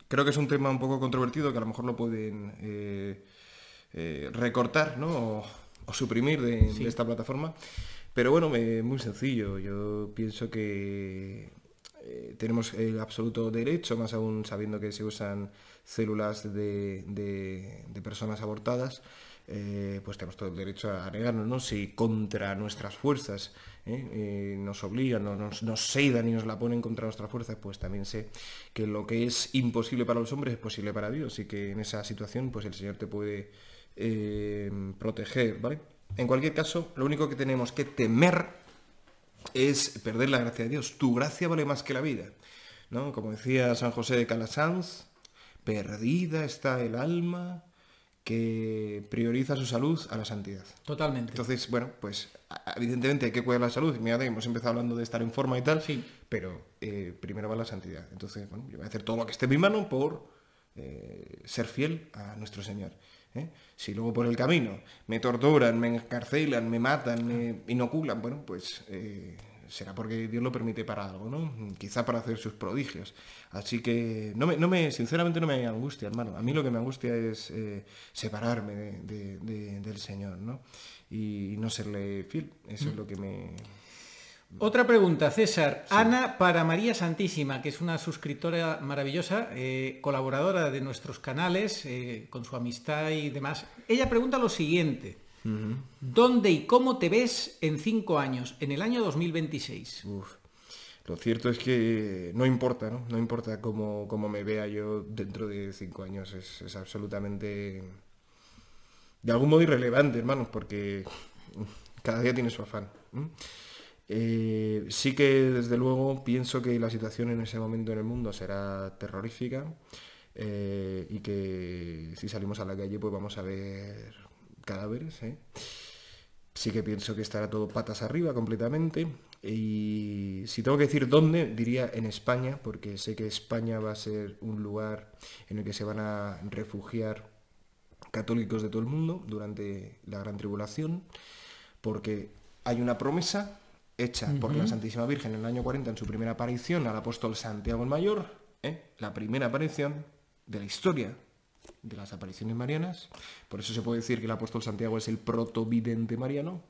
Creo que es un tema un poco controvertido que a lo mejor lo pueden recortar, ¿no? O suprimir de esta plataforma. Pero bueno, muy sencillo. Yo pienso que tenemos el absoluto derecho, más aún sabiendo que se usan células de personas abortadas, pues tenemos todo el derecho a negarnos, ¿no? Si contra nuestras fuerzas nos obligan, nos sedan y nos la ponen contra nuestras fuerzas, pues también sé que lo que es imposible para los hombres es posible para Dios y que en esa situación pues el Señor te puede proteger, ¿vale? En cualquier caso, lo único que tenemos que temer es perder la gracia de Dios. Tu gracia vale más que la vida, ¿no? Como decía San José de Calasanz, perdida está el alma que prioriza su salud a la santidad. Totalmente. Entonces, bueno, pues evidentemente hay que cuidar la salud. Mira, hemos empezado hablando de estar en forma y tal, sí, pero primero va la santidad. Entonces, bueno, yo voy a hacer todo lo que esté en mi mano por ser fiel a nuestro Señor. Si luego por el camino me torturan, me encarcelan, me matan, me inoculan, bueno, pues será porque Dios lo permite para algo, ¿no? Quizá para hacer sus prodigios. Así que sinceramente no me angustia, hermano. A mí lo que me angustia es separarme del Señor, ¿no? Y no serle fiel. Eso es lo que me... Otra pregunta, César. Sí. Ana para María Santísima, que es una suscriptora maravillosa, colaboradora de nuestros canales, con su amistad y demás. Ella pregunta lo siguiente. ¿Dónde y cómo te ves en 5 años, en el año 2026? Lo cierto es que no importa, ¿no? No importa cómo me vea yo dentro de 5 años. Es absolutamente, de algún modo, irrelevante, hermanos, porque cada día tiene su afán. Sí que, desde luego, pienso que la situación en ese momento en el mundo será terrorífica y que si salimos a la calle pues vamos a ver cadáveres. Sí que pienso que estará todo patas arriba completamente y si tengo que decir dónde, diría en España, porque sé que España va a ser un lugar en el que se van a refugiar católicos de todo el mundo durante la Gran Tribulación, porque hay una promesa hecha por la Santísima Virgen en el año 40 en su primera aparición al apóstol Santiago el Mayor, la primera aparición de la historia de las apariciones marianas. Por eso se puede decir que el apóstol Santiago es el protovidente mariano,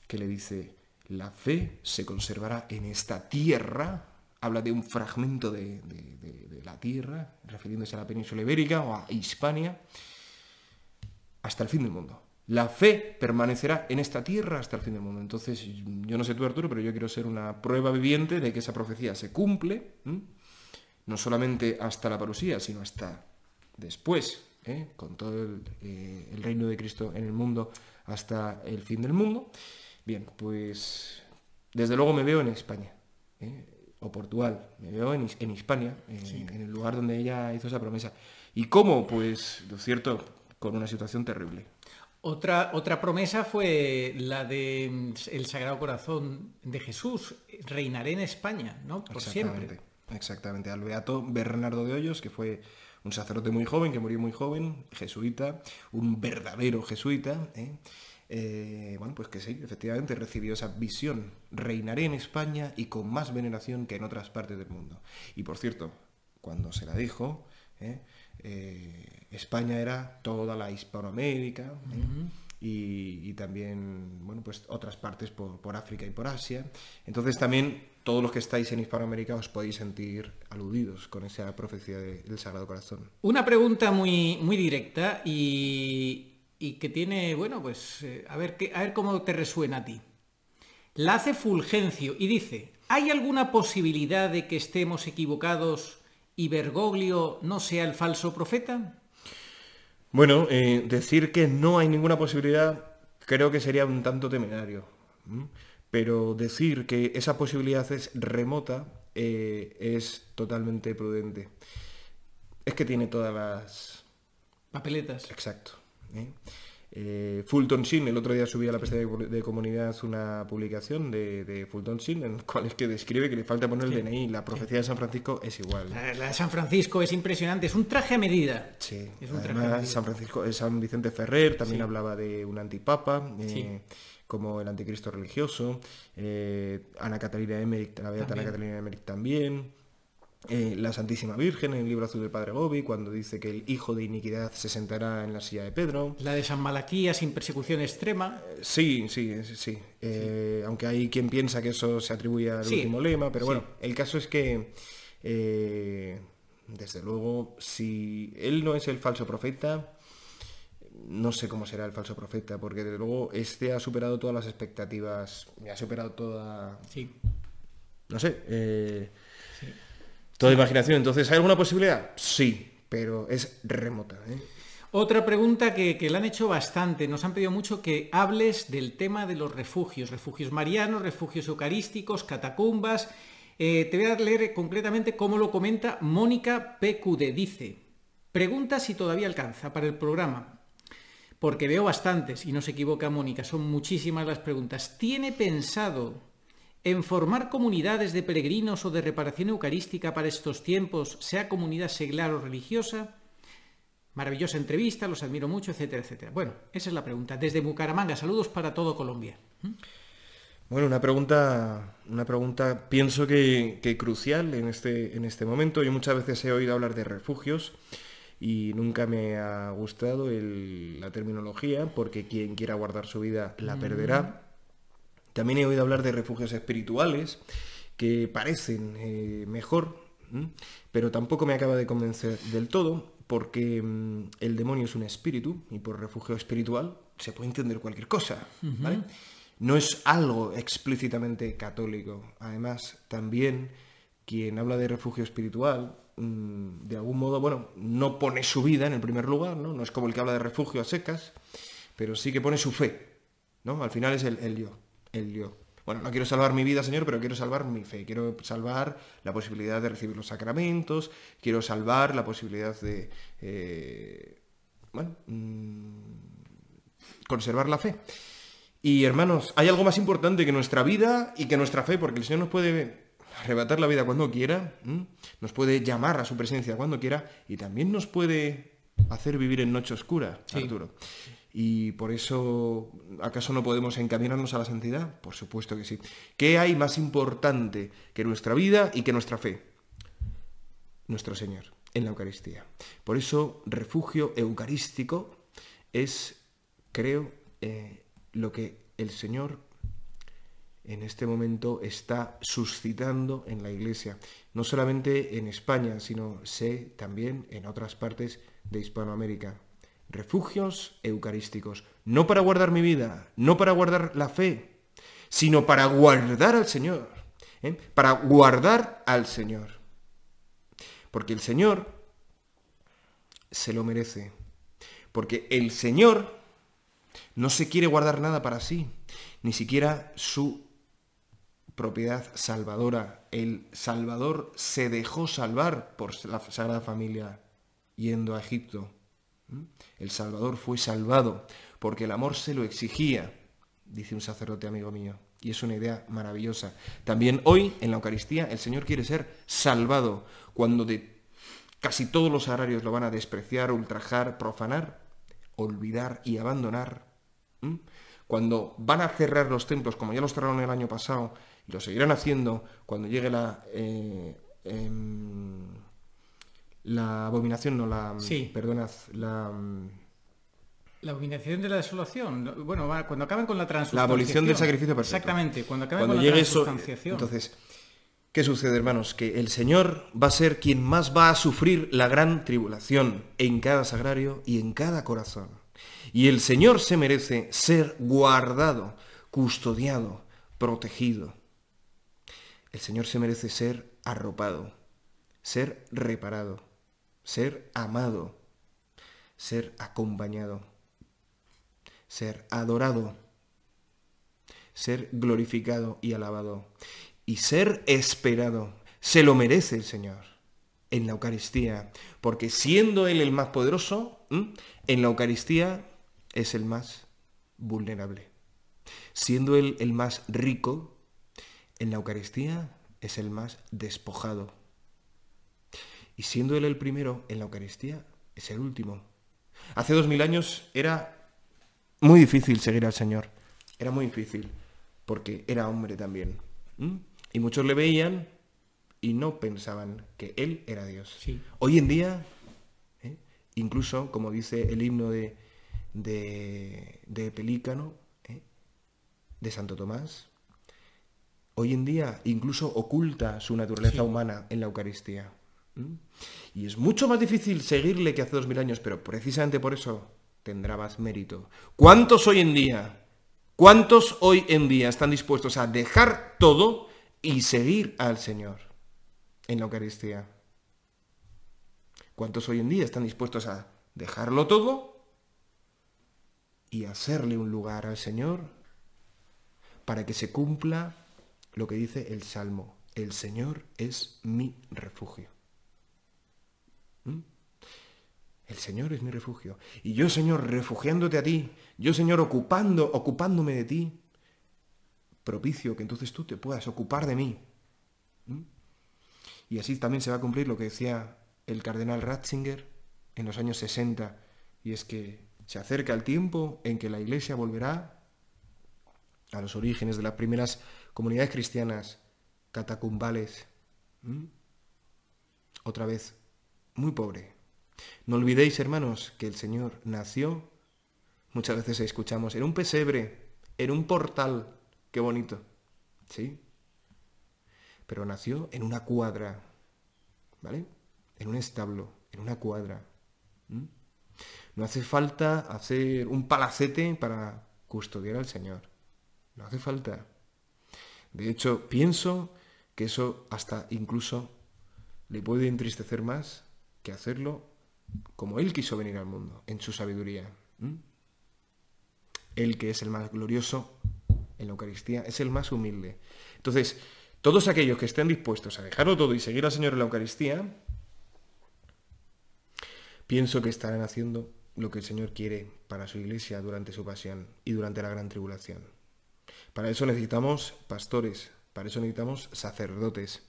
que le dice: la fe se conservará en esta tierra habla de un fragmento de la tierra, refiriéndose a la península ibérica o a Hispania, hasta el fin del mundo. La fe permanecerá en esta tierra hasta el fin del mundo. Entonces, yo no sé tú, Arturo, pero yo quiero ser una prueba viviente de que esa profecía se cumple, no solamente hasta la parusía, sino hasta después, con todo el reino de Cristo en el mundo hasta el fin del mundo. Bien, pues desde luego me veo en España, o Portugal, me veo en Hispania, en el lugar donde ella hizo esa promesa. ¿Y cómo? Pues, lo cierto, con una situación terrible. Otra promesa fue la de el Sagrado Corazón de Jesús. Reinaré en España, ¿no? Por siempre. Exactamente. Al beato Bernardo de Hoyos, que fue un sacerdote muy joven, que murió muy joven, jesuita, un verdadero jesuita, bueno, pues que sí, efectivamente recibió esa visión. Reinaré en España y con más veneración que en otras partes del mundo. Y por cierto, cuando se la dijo, España era toda la Hispanoamérica, y también, bueno, pues otras partes por África y por Asia. Entonces también todos los que estáis en Hispanoamérica os podéis sentir aludidos con esa profecía del Sagrado Corazón. Una pregunta muy, muy directa y que tiene, bueno, pues a ver cómo te resuena a ti. La hace Fulgencio y dice: ¿hay alguna posibilidad de que estemos equivocados y Bergoglio no sea el falso profeta? Bueno, decir que no hay ninguna posibilidad creo que sería un tanto temerario. Pero decir que esa posibilidad es remota es totalmente prudente. Es que tiene todas las papeletas. Exacto. Fulton Sheen, el otro día subí a la pestaña de comunidad una publicación de Fulton Sheen en la cual es que describe que le falta poner el DNI. La profecía de San Francisco es igual. La de San Francisco es impresionante, es un traje a medida. Sí, es un además traje San Francisco, San Vicente Ferrer también hablaba de un antipapa, como el anticristo religioso. Ana Catalina Emmerich, la beata Ana Catalina Emmerich también. La Santísima Virgen en el libro azul del Padre Gobi, cuando dice que el hijo de iniquidad se sentará en la silla de Pedro. La de San Malaquías, sin persecución extrema. Sí. Aunque hay quien piensa que eso se atribuye al último lema, pero bueno, el caso es que, desde luego, si él no es el falso profeta, no sé cómo será el falso profeta, porque desde luego este ha superado todas las expectativas, ha superado toda... Sí. No sé, toda imaginación. Entonces, ¿hay alguna posibilidad? Sí, pero es remota. Otra pregunta que le han hecho bastante, nos han pedido mucho que hables del tema de los refugios marianos, refugios eucarísticos, catacumbas. Te voy a leer concretamente cómo lo comenta Mónica PQD. Dice: pregunta si todavía alcanza para el programa, porque veo bastantes y no se equivoca Mónica, son muchísimas las preguntas. ¿Tiene pensado en formar comunidades de peregrinos o de reparación eucarística para estos tiempos, sea comunidad seglar o religiosa? Maravillosa entrevista, los admiro mucho, etcétera, etcétera. Bueno, esa es la pregunta. Desde Bucaramanga, saludos para todo Colombia. Bueno, una pregunta pienso que crucial en este momento. Yo muchas veces he oído hablar de refugios y nunca me ha gustado la terminología, porque quien quiera guardar su vida la perderá. También he oído hablar de refugios espirituales que parecen mejor, pero tampoco me acaba de convencer del todo, porque el demonio es un espíritu y por refugio espiritual se puede entender cualquier cosa, ¿vale? No es algo explícitamente católico. Además, también quien habla de refugio espiritual, de algún modo, bueno, no pone su vida en el primer lugar, ¿no? No es como el que habla de refugio a secas, pero sí que pone su fe, ¿no? Al final es el yo. Bueno, no quiero salvar mi vida, Señor, pero quiero salvar mi fe. Quiero salvar la posibilidad de recibir los sacramentos. Quiero salvar la posibilidad de, conservar la fe. Y, hermanos, hay algo más importante que nuestra vida y que nuestra fe, porque el Señor nos puede arrebatar la vida cuando quiera, nos puede llamar a su presencia cuando quiera y también nos puede hacer vivir en noche oscura, Arturo. Y por eso, ¿acaso no podemos encaminarnos a la santidad? Por supuesto que sí. ¿Qué hay más importante que nuestra vida y que nuestra fe? Nuestro Señor, en la Eucaristía. Por eso, refugio eucarístico es, creo, lo que el Señor en este momento está suscitando en la Iglesia, no solamente en España, sino sé también en otras partes de Hispanoamérica. Refugios eucarísticos, no para guardar mi vida, no para guardar la fe, sino para guardar al Señor, para guardar al Señor. Porque el Señor se lo merece, porque el Señor no se quiere guardar nada para sí, ni siquiera su propiedad salvadora. El Salvador se dejó salvar por la Sagrada Familia yendo a Egipto. El Salvador fue salvado porque el amor se lo exigía, dice un sacerdote amigo mío, y es una idea maravillosa. También hoy, en la Eucaristía, el Señor quiere ser salvado. Cuando de casi todos los sagrarios lo van a despreciar, ultrajar, profanar, olvidar y abandonar, cuando van a cerrar los templos, como ya los cerraron el año pasado, y lo seguirán haciendo cuando llegue la abominación, no la... Sí. Perdonad, La abominación de la desolación. Bueno, cuando acaben con la transubstanciación. la abolición del sacrificio perfecto. Exactamente, cuando acaben Cuando con la llegue eso, transubstanciación. entonces, ¿qué sucede, hermanos? Que el Señor va a ser quien más va a sufrir la gran tribulación en cada sagrario y en cada corazón. Y el Señor se merece ser guardado, custodiado, protegido. El Señor se merece ser arropado, ser reparado, ser amado, ser acompañado, ser adorado, ser glorificado y alabado, y ser esperado. Se lo merece el Señor en la Eucaristía, porque siendo Él el más poderoso, en la Eucaristía es el más vulnerable. Siendo Él el más rico, en la Eucaristía es el más despojado. Y siendo Él el primero, en la Eucaristía es el último. Hace 2000 años era muy difícil seguir al Señor. Era muy difícil, porque era hombre también. Y muchos le veían y no pensaban que Él era Dios. Sí. Hoy en día, incluso, como dice el himno de Pelícano, de Santo Tomás, hoy en día incluso oculta su naturaleza humana en la Eucaristía. Y es mucho más difícil seguirle que hace 2000 años, pero precisamente por eso tendrá más mérito. ¿Cuántos hoy en día están dispuestos a dejar todo y seguir al Señor en la Eucaristía? ¿Cuántos hoy en día están dispuestos a dejarlo todo y hacerle un lugar al Señor para que se cumpla lo que dice el Salmo? El Señor es mi refugio. El Señor es mi refugio. Y yo, Señor, refugiándote a ti, yo, Señor, ocupándome de ti, propicio que entonces tú te puedas ocupar de mí. Y así también se va a cumplir lo que decía el cardenal Ratzinger en los años 60, y es que se acerca el tiempo en que la Iglesia volverá a los orígenes de las primeras comunidades cristianas catacumbales. Otra vez, muy pobre. No olvidéis, hermanos, que el Señor nació, muchas veces escuchamos, en un pesebre, en un portal, qué bonito, ¿sí? Pero nació en una cuadra, ¿vale? En un establo, en una cuadra. No hace falta hacer un palacete para custodiar al Señor. No hace falta. De hecho, pienso que eso hasta incluso le puede entristecer más que hacerlo como Él quiso venir al mundo, en su sabiduría. Él, que es el más glorioso en la Eucaristía, es el más humilde. Entonces, todos aquellos que estén dispuestos a dejarlo todo y seguir al Señor en la Eucaristía, pienso que estarán haciendo lo que el Señor quiere para su Iglesia durante su pasión y durante la gran tribulación. Para eso necesitamos pastores, para eso necesitamos sacerdotes,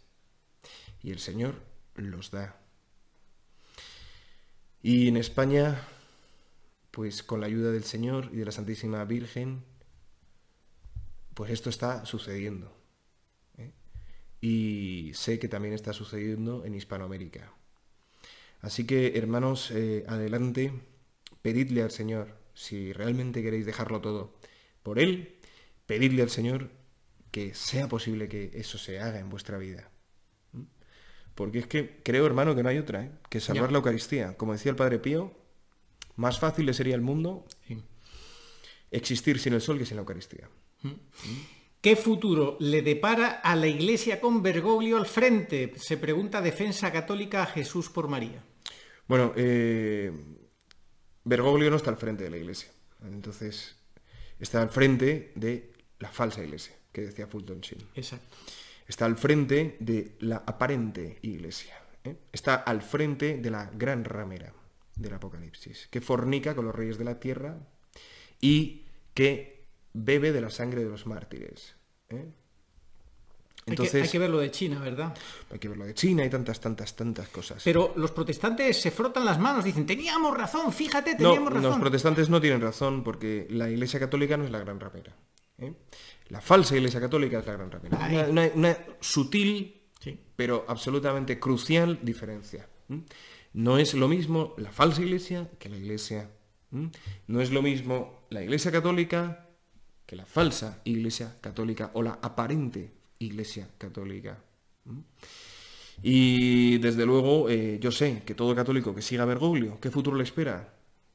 y el Señor los da. Y en España, pues con la ayuda del Señor y de la Santísima Virgen, pues esto está sucediendo. Y sé que también está sucediendo en Hispanoamérica. Así que, hermanos, adelante, pedidle al Señor, si realmente queréis dejarlo todo por Él, pedidle al Señor que sea posible que eso se haga en vuestra vida. Porque es que creo, hermano, que no hay otra, que salvar la Eucaristía. Como decía el Padre Pío, más fácil le sería al mundo existir sin el sol que sin la Eucaristía. ¿Qué futuro le depara a la Iglesia con Bergoglio al frente? Se pregunta Defensa Católica a Jesús por María. Bueno, Bergoglio no está al frente de la Iglesia. Entonces, está al frente de la falsa Iglesia, que decía Fulton Sheen. Exacto. Está al frente de la aparente Iglesia. Está al frente de la gran ramera del Apocalipsis, que fornica con los reyes de la tierra y que bebe de la sangre de los mártires. Entonces, hay que ver lo de China, ¿verdad? Hay que ver lo de China y tantas cosas. Pero los protestantes se frotan las manos, dicen, teníamos razón, fíjate, teníamos razón. Los protestantes no tienen razón porque la Iglesia Católica no es la gran ramera. La falsa Iglesia Católica es la gran ramera. Una sutil, pero absolutamente crucial diferencia. No es lo mismo la falsa Iglesia que la Iglesia. No es lo mismo la Iglesia Católica que la falsa Iglesia Católica o la aparente Iglesia Católica. Y desde luego yo sé que todo católico que siga a Bergoglio, ¿qué futuro le espera?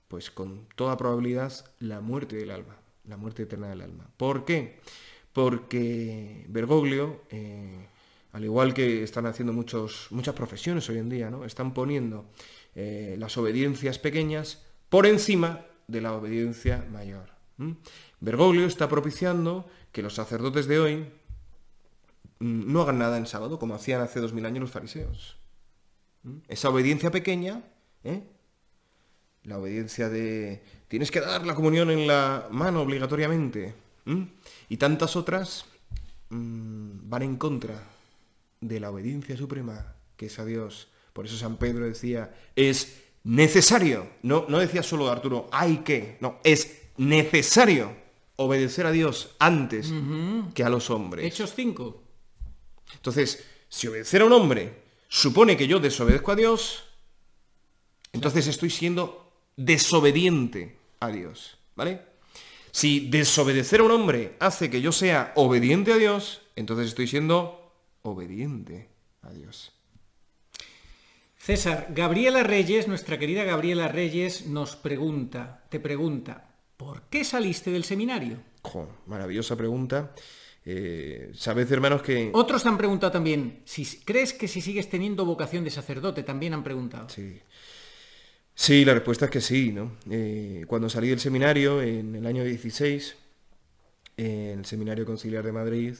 Pues con toda probabilidad la muerte del alma, la muerte eterna del alma. ¿Por qué? Porque Bergoglio, al igual que están haciendo muchas profesiones hoy en día, ¿no? Están poniendo las obediencias pequeñas por encima de la obediencia mayor. Bergoglio está propiciando que los sacerdotes de hoy no hagan nada en sábado, como hacían hace 2000 años los fariseos. Esa obediencia pequeña, la obediencia de tienes que dar la comunión en la mano obligatoriamente, y tantas otras van en contra de la obediencia suprema que es a Dios. Por eso San Pedro decía, es necesario, no decía solo Arturo, hay que, no, es necesario obedecer a Dios antes que a los hombres. Hechos 5. Entonces, si obedecer a un hombre supone que yo desobedezco a Dios, entonces estoy siendo desobediente a Dios, ¿vale? Si desobedecer a un hombre hace que yo sea obediente a Dios, entonces estoy siendo obediente a Dios. César, Gabriela Reyes, nuestra querida Gabriela Reyes, te pregunta, ¿por qué saliste del seminario? Maravillosa pregunta. Sabed, hermanos, que... Otros te han preguntado también, ¿crees que si sigues teniendo vocación de sacerdote? También han preguntado. Sí, la respuesta es que sí, ¿no? Cuando salí del seminario en el año 16, en el Seminario Conciliar de Madrid,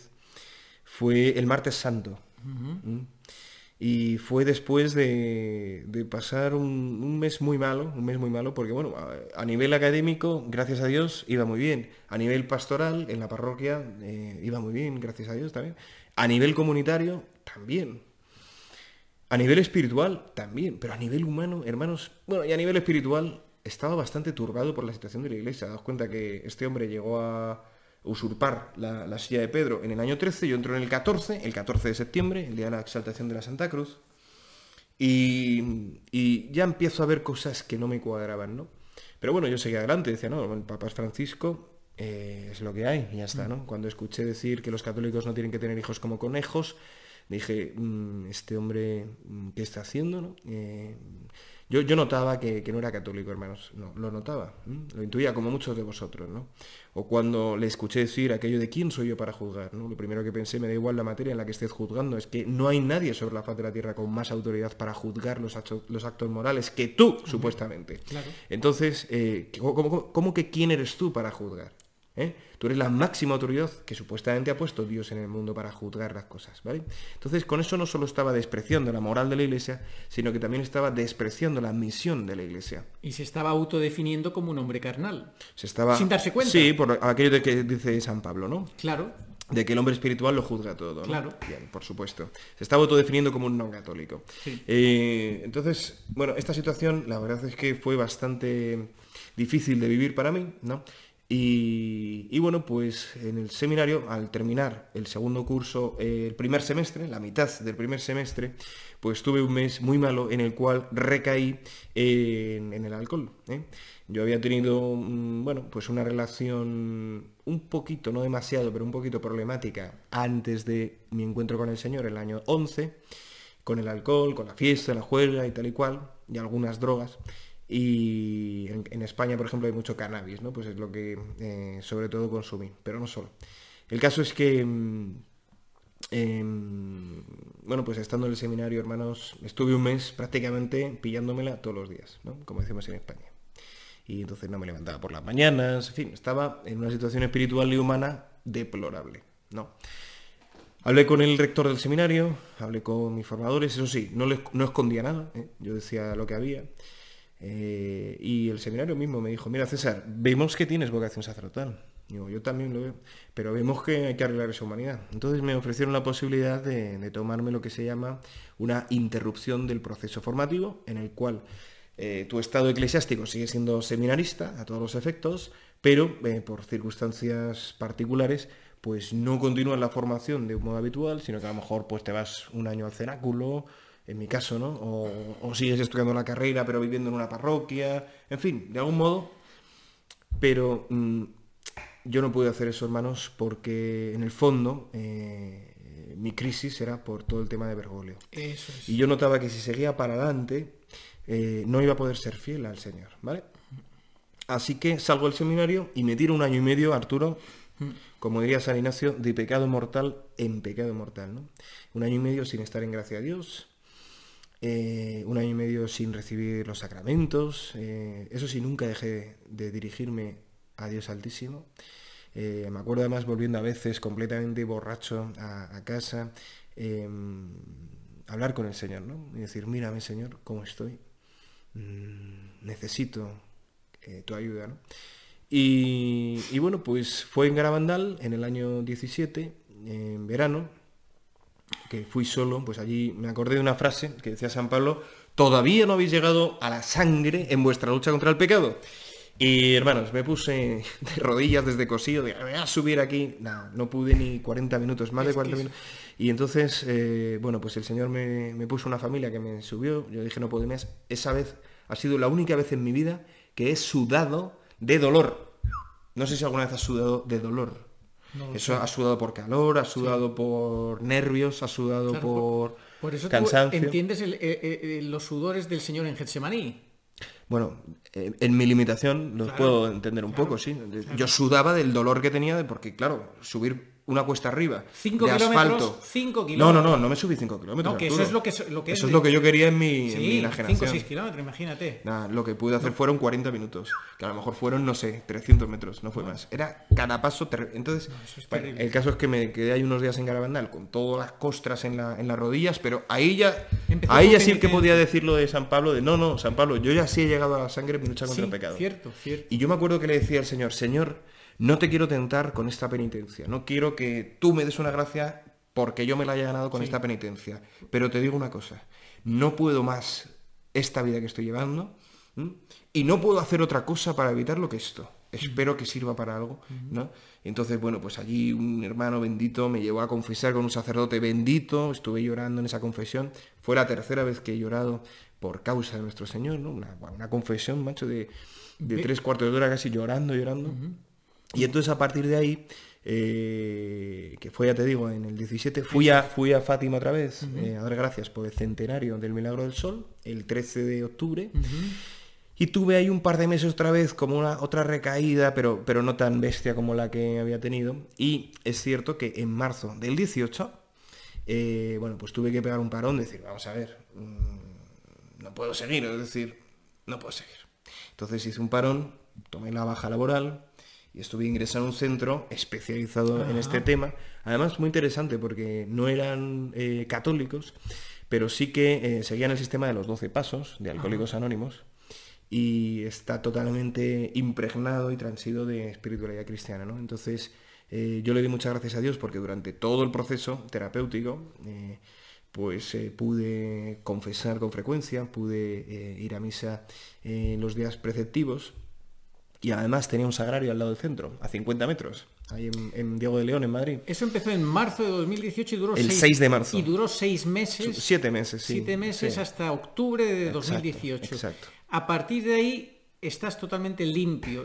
fue el Martes Santo. Y fue después de pasar un mes muy malo, porque bueno, a nivel académico, gracias a Dios, iba muy bien. A nivel pastoral, en la parroquia, iba muy bien, gracias a Dios también. A nivel comunitario, también. A nivel espiritual, también. Pero a nivel humano, hermanos, bueno, y a nivel espiritual, estaba bastante turbado por la situación de la Iglesia. Daos cuenta que este hombre llegó a usurpar la silla de Pedro en el año 13, yo entro en el 14 de septiembre, el día de la exaltación de la Santa Cruz, y ya empiezo a ver cosas que no me cuadraban, ¿no? Pero bueno, yo seguí adelante, decía, no, el Papa es Francisco, es lo que hay, y ya está, ¿no? Cuando escuché decir que los católicos no tienen que tener hijos como conejos, dije, este hombre, ¿qué está haciendo, no? Yo notaba que no era católico, hermanos, no, lo notaba, lo intuía como muchos de vosotros, ¿no? O cuando le escuché decir aquello de ¿quién soy yo para juzgar?, ¿no? Lo primero que pensé, me da igual la materia en la que estés juzgando, es que no hay nadie sobre la faz de la tierra con más autoridad para juzgar los actos morales que tú, supuestamente. Claro. Entonces, ¿cómo que quién eres tú para juzgar? Tú eres la máxima autoridad que supuestamente ha puesto Dios en el mundo para juzgar las cosas, ¿vale? Entonces, con eso no solo estaba despreciando la moral de la Iglesia, sino que también estaba despreciando la misión de la Iglesia. Y se estaba autodefiniendo como un hombre carnal. Sin darse cuenta. Sí, por aquello de que dice San Pablo, ¿no? Claro. De que el hombre espiritual lo juzga todo, ¿no? Claro. Bien, por supuesto. Se estaba autodefiniendo como un no católico. Sí. Entonces, bueno, esta situación, la verdad es que fue bastante difícil de vivir para mí, ¿no? Y bueno, pues en el seminario, al terminar el segundo curso, el primer semestre, la mitad del primer semestre, pues tuve un mes muy malo en el cual recaí en el alcohol, ¿eh? Yo había tenido, bueno, pues una relación un poquito, no demasiado, pero un poquito problemática antes de mi encuentro con el Señor, el año 11, con el alcohol, con la fiesta, la juerga y tal y cual, y algunas drogas. Y en España, por ejemplo, hay mucho cannabis, ¿no? Pues es lo que sobre todo consumí, pero no solo. El caso es que, bueno, pues estando en el seminario, hermanos, estuve un mes prácticamente pillándomela todos los días, ¿no? Como decimos en España. Y entonces no me levantaba por las mañanas, en fin, estaba en una situación espiritual y humana deplorable, ¿no? Hablé con el rector del seminario, hablé con mis formadores, eso sí, no escondía nada, ¿eh? Yo decía lo que había. Y el seminario mismo me dijo, mira César, vemos que tienes vocación sacerdotal. Digo, yo también lo veo, pero vemos que hay que arreglar esa humanidad. Entonces me ofrecieron la posibilidad de tomarme lo que se llama una interrupción del proceso formativo, en el cual tu estado eclesiástico sigue siendo seminarista a todos los efectos, pero por circunstancias particulares pues no continúas la formación de un modo habitual, sino que a lo mejor pues te vas un año al cenáculo, en mi caso, ¿no? O sigues estudiando la carrera pero viviendo en una parroquia, en fin, de algún modo. Pero yo no pude hacer eso, hermanos, porque en el fondo mi crisis era por todo el tema de Bergoglio. Eso es. Y yo notaba que si seguía para adelante no iba a poder ser fiel al Señor, ¿vale? Así que salgo del seminario y me tiro un año y medio, Arturo, como diría San Ignacio, de pecado mortal en pecado mortal, ¿no? Un año y medio sin estar en gracia a Dios, un año y medio sin recibir los sacramentos, eso sí, nunca dejé de dirigirme a Dios Altísimo. Me acuerdo además volviendo a veces completamente borracho a casa, hablar con el Señor, ¿no? Y decir, mírame Señor, cómo estoy, necesito tu ayuda, ¿no? Y bueno, pues fue en Garabandal en el año 17, en verano, que fui solo, pues allí me acordé de una frase que decía San Pablo, todavía no habéis llegado a la sangre en vuestra lucha contra el pecado. Y hermanos, me puse de rodillas desde cosío, de voy a subir aquí, no pude ni 40 minutos, más de 40 minutos. Y entonces, bueno, pues el Señor me puso una familia que me subió, yo dije no puedo más. Esa vez ha sido la única vez en mi vida que he sudado de dolor. No sé si alguna vez has sudado de dolor. No, eso has sudado por calor, has sudado por nervios, has sudado por eso cansancio. Tú entiendes los sudores del Señor en Getsemaní. Bueno, en mi limitación los puedo entender un poco, sí. Yo sudaba del dolor que tenía, porque claro, subir una cuesta arriba 5 de asfalto. 5 kilómetros. No me subí 5 kilómetros. No, que eso es lo que eso es lo que yo quería en mi enajenación. 5 o 6 kilómetros, imagínate. Lo que pude hacer fueron 40 minutos, que a lo mejor fueron, no sé, 300 metros, no fue más. Era cada paso entonces, bueno, el caso es que me quedé ahí unos días en Garabandal con todas las costras en las rodillas, pero ahí ya sí que podía decir lo de San Pablo, de no, San Pablo, yo ya sí he llegado a la sangre en mi lucha contra el pecado. Cierto. Y yo me acuerdo que le decía al Señor, Señor, no te quiero tentar con esta penitencia, no quiero que tú me des una gracia porque yo me la haya ganado con esta penitencia, pero te digo una cosa, no puedo más esta vida que estoy llevando y no puedo hacer otra cosa para evitar lo que esto. Espero que sirva para algo, ¿no? Entonces, bueno, pues allí un hermano bendito me llevó a confesar con un sacerdote bendito, estuve llorando en esa confesión, fue la tercera vez que he llorado por causa de nuestro Señor, ¿no? Una confesión, macho, de 3/4 de hora casi llorando. Y entonces a partir de ahí, que fue, ya te digo, en el 17, fui a Fátima otra vez, a dar gracias por el centenario del Milagro del Sol, el 13 de octubre, y tuve ahí un par de meses otra vez como otra recaída, pero no tan bestia como la que había tenido, y es cierto que en marzo del 18, bueno, pues tuve que pegar un parón, decir, vamos a ver, no puedo seguir, es decir, no puedo seguir. Entonces hice un parón, tomé la baja laboral, y estuve ingresado a un centro especializado en este tema, además muy interesante porque no eran católicos, pero sí que seguían el sistema de los 12 pasos de Alcohólicos Anónimos y está totalmente impregnado y transido de espiritualidad cristiana, ¿no? Entonces yo le di muchas gracias a Dios porque durante todo el proceso terapéutico pues pude confesar con frecuencia, pude ir a misa en los días preceptivos. y además tenía un sagrario al lado del centro, a 50 metros, ahí en Diego de León, en Madrid. Eso empezó en marzo de 2018 y duró El 6 de marzo. Y duró 6 meses. 7 meses, sí. 7 meses sí. hasta octubre de 2018. Exacto. A partir de ahí estás totalmente limpio,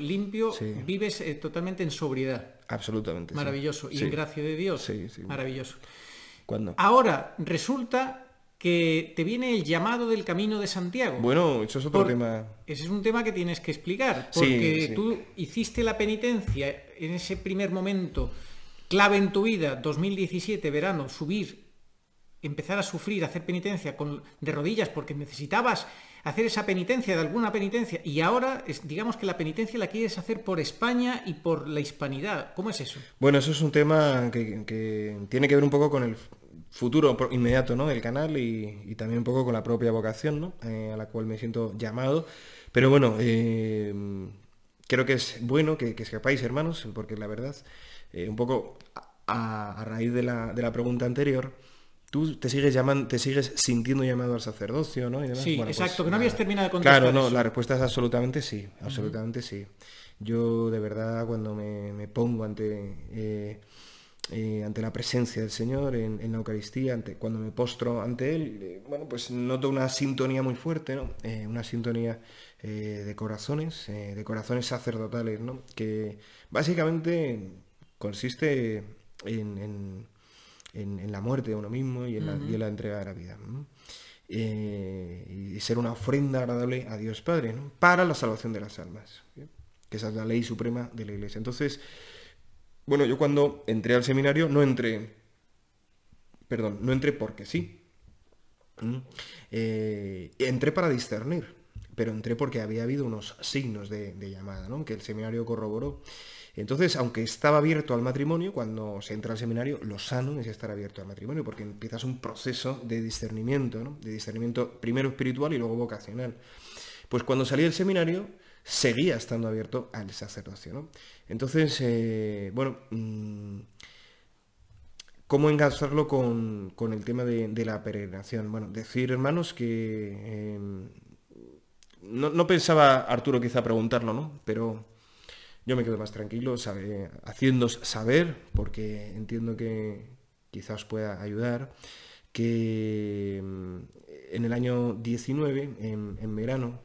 Sí. vives totalmente en sobriedad. Absolutamente. sí. Maravilloso. Y Sí. en gracia de Dios. Sí, sí. Maravilloso. ¿Cuándo? Ahora resulta que te viene el llamado del Camino de Santiago. Bueno, eso es otro tema. Ese es un tema que tienes que explicar, Sí, porque sí. tú hiciste la penitencia en ese primer momento clave en tu vida, 2017, verano, empezar a sufrir, hacer penitencia de rodillas porque necesitabas hacer esa penitencia, de alguna penitencia, y ahora digamos que la penitencia la quieres hacer por España y por la hispanidad. ¿Cómo es eso? Bueno, eso es un tema que tiene que ver un poco con el futuro inmediato, ¿no? del canal y también un poco con la propia vocación, ¿no? A la cual me siento llamado. Pero bueno, creo que es bueno que sepáis, hermanos, porque la verdad, un poco a raíz de la pregunta anterior, tú te sigues sintiendo llamado al sacerdocio, ¿no? Y demás. Sí, Bueno, exacto, pues, que no habías terminado de contestar. Claro, no, eso. la respuesta es absolutamente sí, absolutamente sí. Yo de verdad cuando me pongo ante la presencia del Señor en la Eucaristía, cuando me postro ante Él, bueno, pues noto una sintonía muy fuerte, ¿no? Una sintonía de corazones sacerdotales, ¿no? Que básicamente consiste en la muerte de uno mismo y en la entrega de la vida, ¿no? Y ser una ofrenda agradable a Dios Padre, ¿no? Para la salvación de las almas, ¿sí? Que esa es la ley suprema de la Iglesia. Entonces, bueno, yo cuando entré al seminario no entré porque sí. Entré para discernir, pero entré porque había habido unos signos de llamada, ¿no? Que el seminario corroboró. Entonces, aunque estaba abierto al matrimonio, cuando se entra al seminario, lo sano es estar abierto al matrimonio, porque empiezas un proceso de discernimiento, ¿no? De discernimiento primero espiritual y luego vocacional. Pues cuando salí del seminario, seguía estando abierto al sacerdocio, ¿no? Entonces, bueno, ¿cómo engarzarlo con el tema de la peregrinación? Bueno, decir, hermanos, que no pensaba Arturo quizá preguntarlo, ¿no? Pero yo me quedo más tranquilo haciéndoos saber, porque entiendo que quizá os pueda ayudar, que en el año 19, en verano,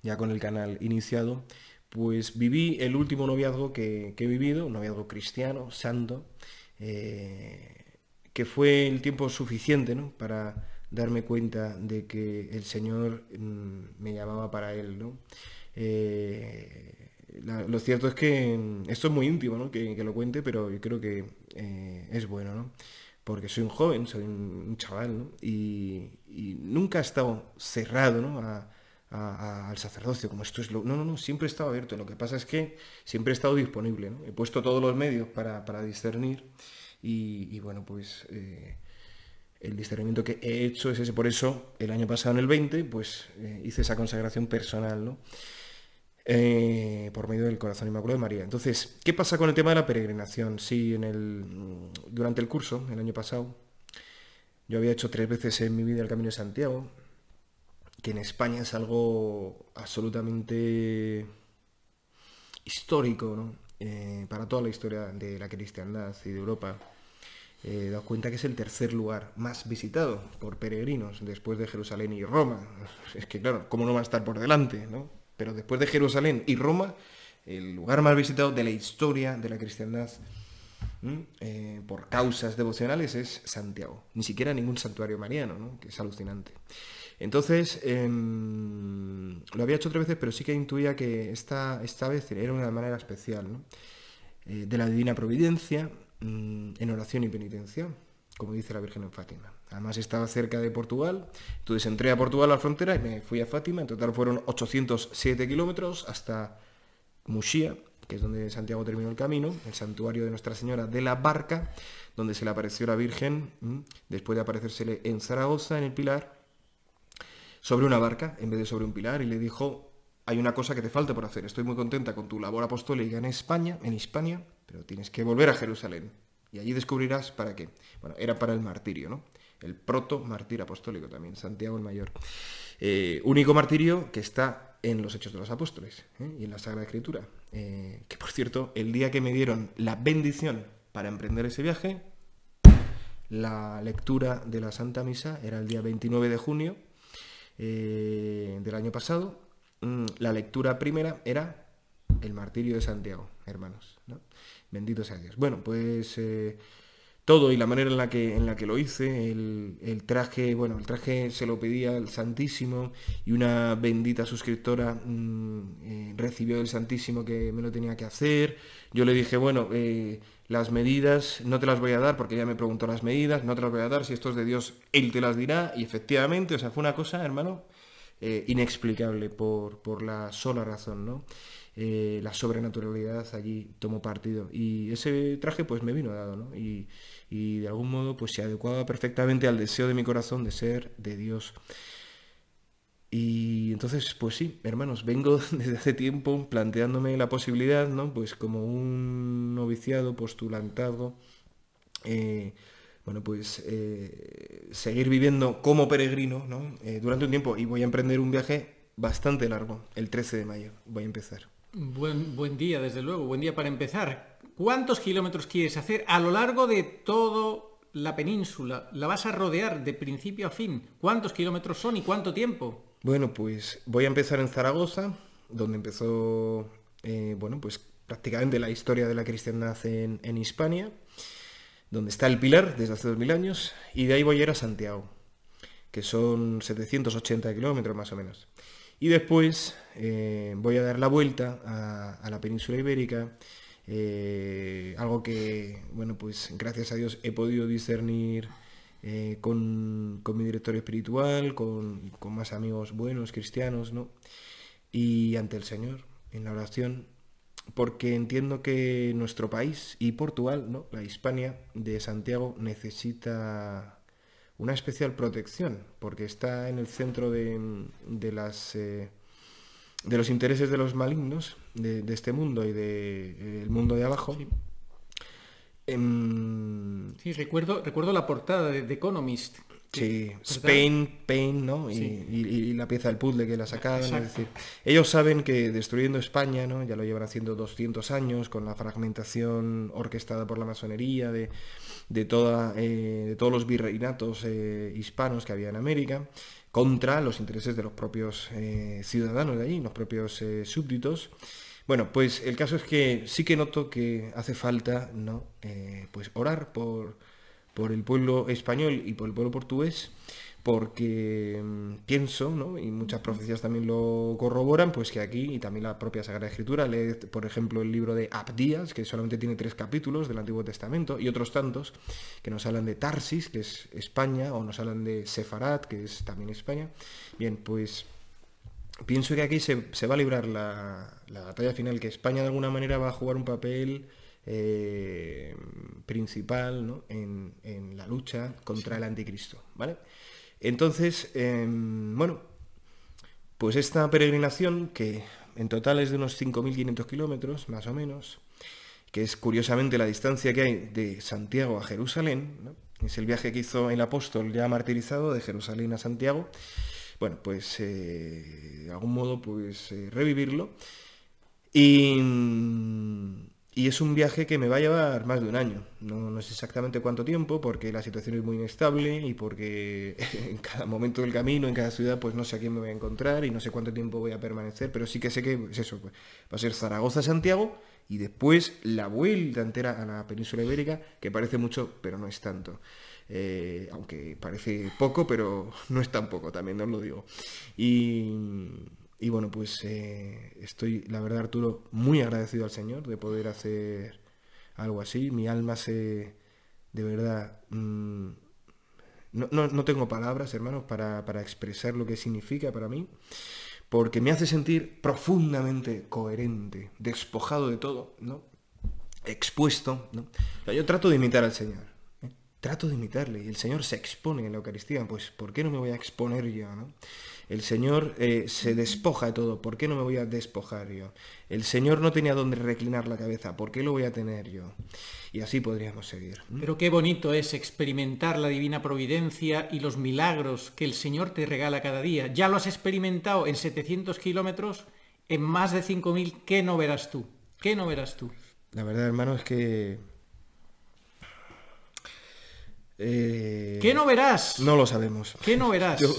ya con el canal iniciado, pues viví el último noviazgo que he vivido, un noviazgo cristiano, santo, que fue el tiempo suficiente, ¿no? Para darme cuenta de que el Señor me llamaba para Él, ¿no? Lo cierto es que esto es muy íntimo, ¿no? que lo cuente, pero yo creo que es bueno, ¿no? Porque soy un joven, soy un chaval, ¿no? Y nunca he estado cerrado, ¿no? al sacerdocio, como esto es lo... No, siempre he estado abierto. Lo que pasa es que siempre he estado disponible, ¿no? He puesto todos los medios para discernir y bueno, pues el discernimiento que he hecho es ese. Por eso, el año pasado, en el 20, pues hice esa consagración personal, ¿no? Por medio del Corazón Inmaculado de María. Entonces, ¿qué pasa con el tema de la peregrinación? Sí, durante el curso, el año pasado, yo había hecho 3 veces en mi vida el Camino de Santiago, que en España es algo absolutamente histórico, ¿no? Para toda la historia de la cristiandad y de Europa. Daos cuenta que es el tercer lugar más visitado por peregrinos, después de Jerusalén y Roma. Es que claro, ¿cómo no va a estar por delante, ¿no? Pero después de Jerusalén y Roma, el lugar más visitado de la historia de la cristiandad por causas devocionales es Santiago. Ni siquiera ningún santuario mariano, ¿no? Que es alucinante. Entonces, lo había hecho 3 veces, pero sí que intuía que esta vez era una manera especial, ¿no? De la divina providencia, en oración y penitencia, como dice la Virgen en Fátima. Además estaba cerca de Portugal, entonces entré a Portugal a la frontera y me fui a Fátima. En total fueron 807 kilómetros hasta Muxía, que es donde Santiago terminó el camino, el santuario de Nuestra Señora de la Barca, donde se le apareció la Virgen, después de aparecérsele en Zaragoza, en el Pilar, sobre una barca en vez de sobre un pilar, y le dijo: hay una cosa que te falta por hacer, estoy muy contenta con tu labor apostólica en Hispania, pero tienes que volver a Jerusalén, y allí descubrirás para qué. Bueno, era para el martirio, ¿no? El proto-martir apostólico también, Santiago el Mayor. Único martirio que está está en los Hechos de los Apóstoles y en la Sagrada Escritura. Que por cierto, el día que me dieron la bendición para emprender ese viaje, la lectura de la Santa Misa era el día 29 de junio del año pasado. La lectura primera era el martirio de Santiago, hermanos, ¿no? Bendito sea Dios. Bueno, pues todo y la manera en la que lo hice, el traje, bueno, el traje se lo pedía al Santísimo y una bendita suscriptora recibió del Santísimo que me lo tenía que hacer. Yo le dije, bueno, las medidas no te las voy a dar porque ella me preguntó las medidas, no te las voy a dar, si esto es de Dios, Él te las dirá. Y efectivamente, o sea, fue una cosa, hermano, inexplicable por la sola razón, ¿no? La sobrenaturalidad allí tomó partido. Y ese traje pues me vino dado, ¿no? Y de algún modo pues se adecuaba perfectamente al deseo de mi corazón de ser de Dios. Y entonces, pues sí, hermanos, vengo desde hace tiempo planteándome la posibilidad, ¿no? Pues como un noviciado postulantado, bueno, pues seguir viviendo como peregrino, ¿no? Durante un tiempo, y voy a emprender un viaje bastante largo, el 13 de mayo voy a empezar. Buen día, desde luego, buen día para empezar. ¿Cuántos kilómetros quieres hacer a lo largo de toda la península? ¿La vas a rodear de principio a fin? ¿Cuántos kilómetros son y cuánto tiempo? Bueno, pues voy a empezar en Zaragoza, donde empezó, bueno, pues prácticamente la historia de la cristiandad en Hispania, donde está el Pilar desde hace 2000 años, y de ahí voy a ir a Santiago, que son 780 kilómetros más o menos. Y después voy a dar la vuelta a la península ibérica, algo que, bueno, pues gracias a Dios he podido discernir con mi director espiritual, con más amigos buenos, cristianos, ¿no? Y ante el Señor, en la oración, porque entiendo que nuestro país y Portugal, ¿no? La Hispania de Santiago necesita una especial protección, porque está en el centro de los intereses de los malignos de este mundo y del mundo de abajo. Sí. Sí, recuerdo la portada de The Economist. Sí, ¿verdad? Spain, Pain, ¿no? Sí. Y la pieza del puzzle que la sacaban. Es Exacto. decir, ellos saben que destruyendo España, ¿no? Ya lo llevan haciendo 200 años, con la fragmentación orquestada por la masonería de todos los virreinatos hispanos que había en América, contra los intereses de los propios ciudadanos de allí, los propios súbditos. Bueno, pues el caso es que sí que noto que hace falta, ¿no? Pues orar por el pueblo español y por el pueblo portugués, porque pienso, ¿no? Y muchas profecías también lo corroboran, pues que aquí, y también la propia Sagrada Escritura, lee, por ejemplo, el libro de Abdías, que solamente tiene 3 capítulos del Antiguo Testamento, y otros tantos que nos hablan de Tarsis, que es España, o nos hablan de Sefarat, que es también España. Bien, pues pienso que aquí se va a librar la batalla final, que España de alguna manera va a jugar un papel principal, ¿no? en la lucha contra el anticristo, ¿vale? Entonces, bueno, pues esta peregrinación, que en total es de unos 5.500 kilómetros, más o menos, que es curiosamente la distancia que hay de Santiago a Jerusalén, ¿no? Es el viaje que hizo el apóstol ya martirizado de Jerusalén a Santiago. Bueno, pues de algún modo pues revivirlo. Y es un viaje que me va a llevar más de un año. No sé exactamente cuánto tiempo, porque la situación es muy inestable y porque en cada momento del camino, en cada ciudad, pues no sé a quién me voy a encontrar y no sé cuánto tiempo voy a permanecer, pero sí que sé que pues eso, pues, va a ser Zaragoza-Santiago y después la vuelta entera a la península ibérica, que parece mucho, pero no es tanto. Aunque parece poco, pero no es tan poco, también os lo digo. Y bueno, pues estoy, la verdad, Arturo, muy agradecido al Señor de poder hacer algo así. Mi alma de verdad, no tengo palabras, hermanos, para expresar lo que significa para mí, porque me hace sentir profundamente coherente, despojado de todo, ¿no? Expuesto, ¿no? Yo trato de imitar al Señor. trato de imitarle. Y el Señor se expone en la Eucaristía, pues ¿por qué no me voy a exponer yo, ¿no? El Señor se despoja de todo, ¿por qué no me voy a despojar yo? El Señor no tenía dónde reclinar la cabeza, ¿por qué lo voy a tener yo? Y así podríamos seguir. Pero qué bonito es experimentar la divina providencia y los milagros que el Señor te regala cada día. Ya lo has experimentado en 700 kilómetros, en más de 5.000, ¿qué no verás tú? ¿Qué no verás tú? La verdad, hermano, es que... ¿Qué no verás? No lo sabemos. ¿Qué no verás? Yo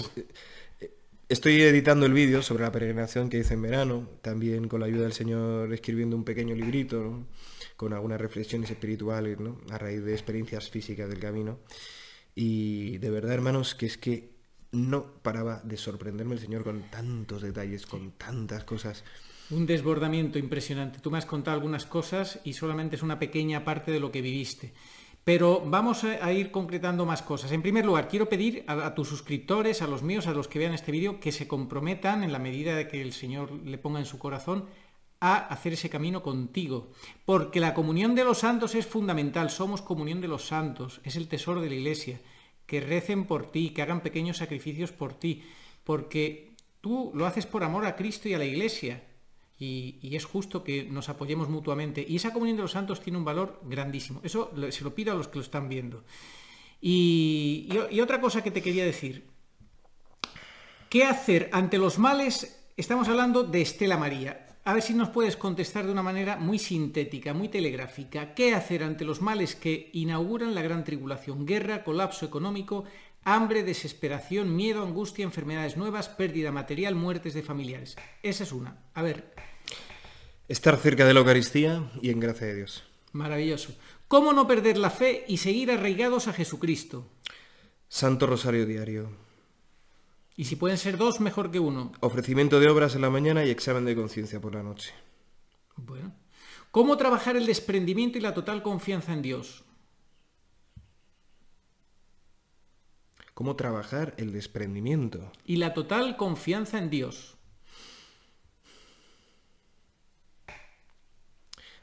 estoy editando el vídeo sobre la peregrinación que hice en verano, también con la ayuda del Señor escribiendo un pequeño librito, ¿no? Con algunas reflexiones espirituales, ¿no? A raíz de experiencias físicas del camino. Y de verdad, hermanos, que es que no paraba de sorprenderme el Señor con tantos detalles, con tantas cosas. Un desbordamiento impresionante. Tú me has contado algunas cosas y solamente es una pequeña parte de lo que viviste. Pero vamos a ir concretando más cosas. En primer lugar, quiero pedir a tus suscriptores, a los míos, a los que vean este vídeo, que se comprometan, en la medida de que el Señor le ponga en su corazón, a hacer ese camino contigo. Porque la comunión de los santos es fundamental. Somos comunión de los santos. Es el tesoro de la Iglesia. Que recen por ti, que hagan pequeños sacrificios por ti. Porque tú lo haces por amor a Cristo y a la Iglesia. Y es justo que nos apoyemos mutuamente. Y esa comunión de los santos tiene un valor grandísimo. Eso se lo pido a los que lo están viendo. Y otra cosa que te quería decir. ¿Qué hacer ante los males? Estamos hablando de Estela María. A ver si nos puedes contestar de una manera muy sintética, muy telegráfica. ¿Qué hacer ante los males que inauguran la gran tribulación? Guerra, colapso económico, hambre, desesperación, miedo, angustia, enfermedades nuevas, pérdida material, muertes de familiares. Esa es una. A ver. Estar cerca de la Eucaristía y en gracia de Dios. Maravilloso. ¿Cómo no perder la fe y seguir arraigados a Jesucristo? Santo Rosario diario. Y si pueden ser dos, mejor que uno. Ofrecimiento de obras en la mañana y examen de conciencia por la noche. Bueno. ¿Cómo trabajar el desprendimiento y la total confianza en Dios? ¿Cómo trabajar el desprendimiento? Y la total confianza en Dios.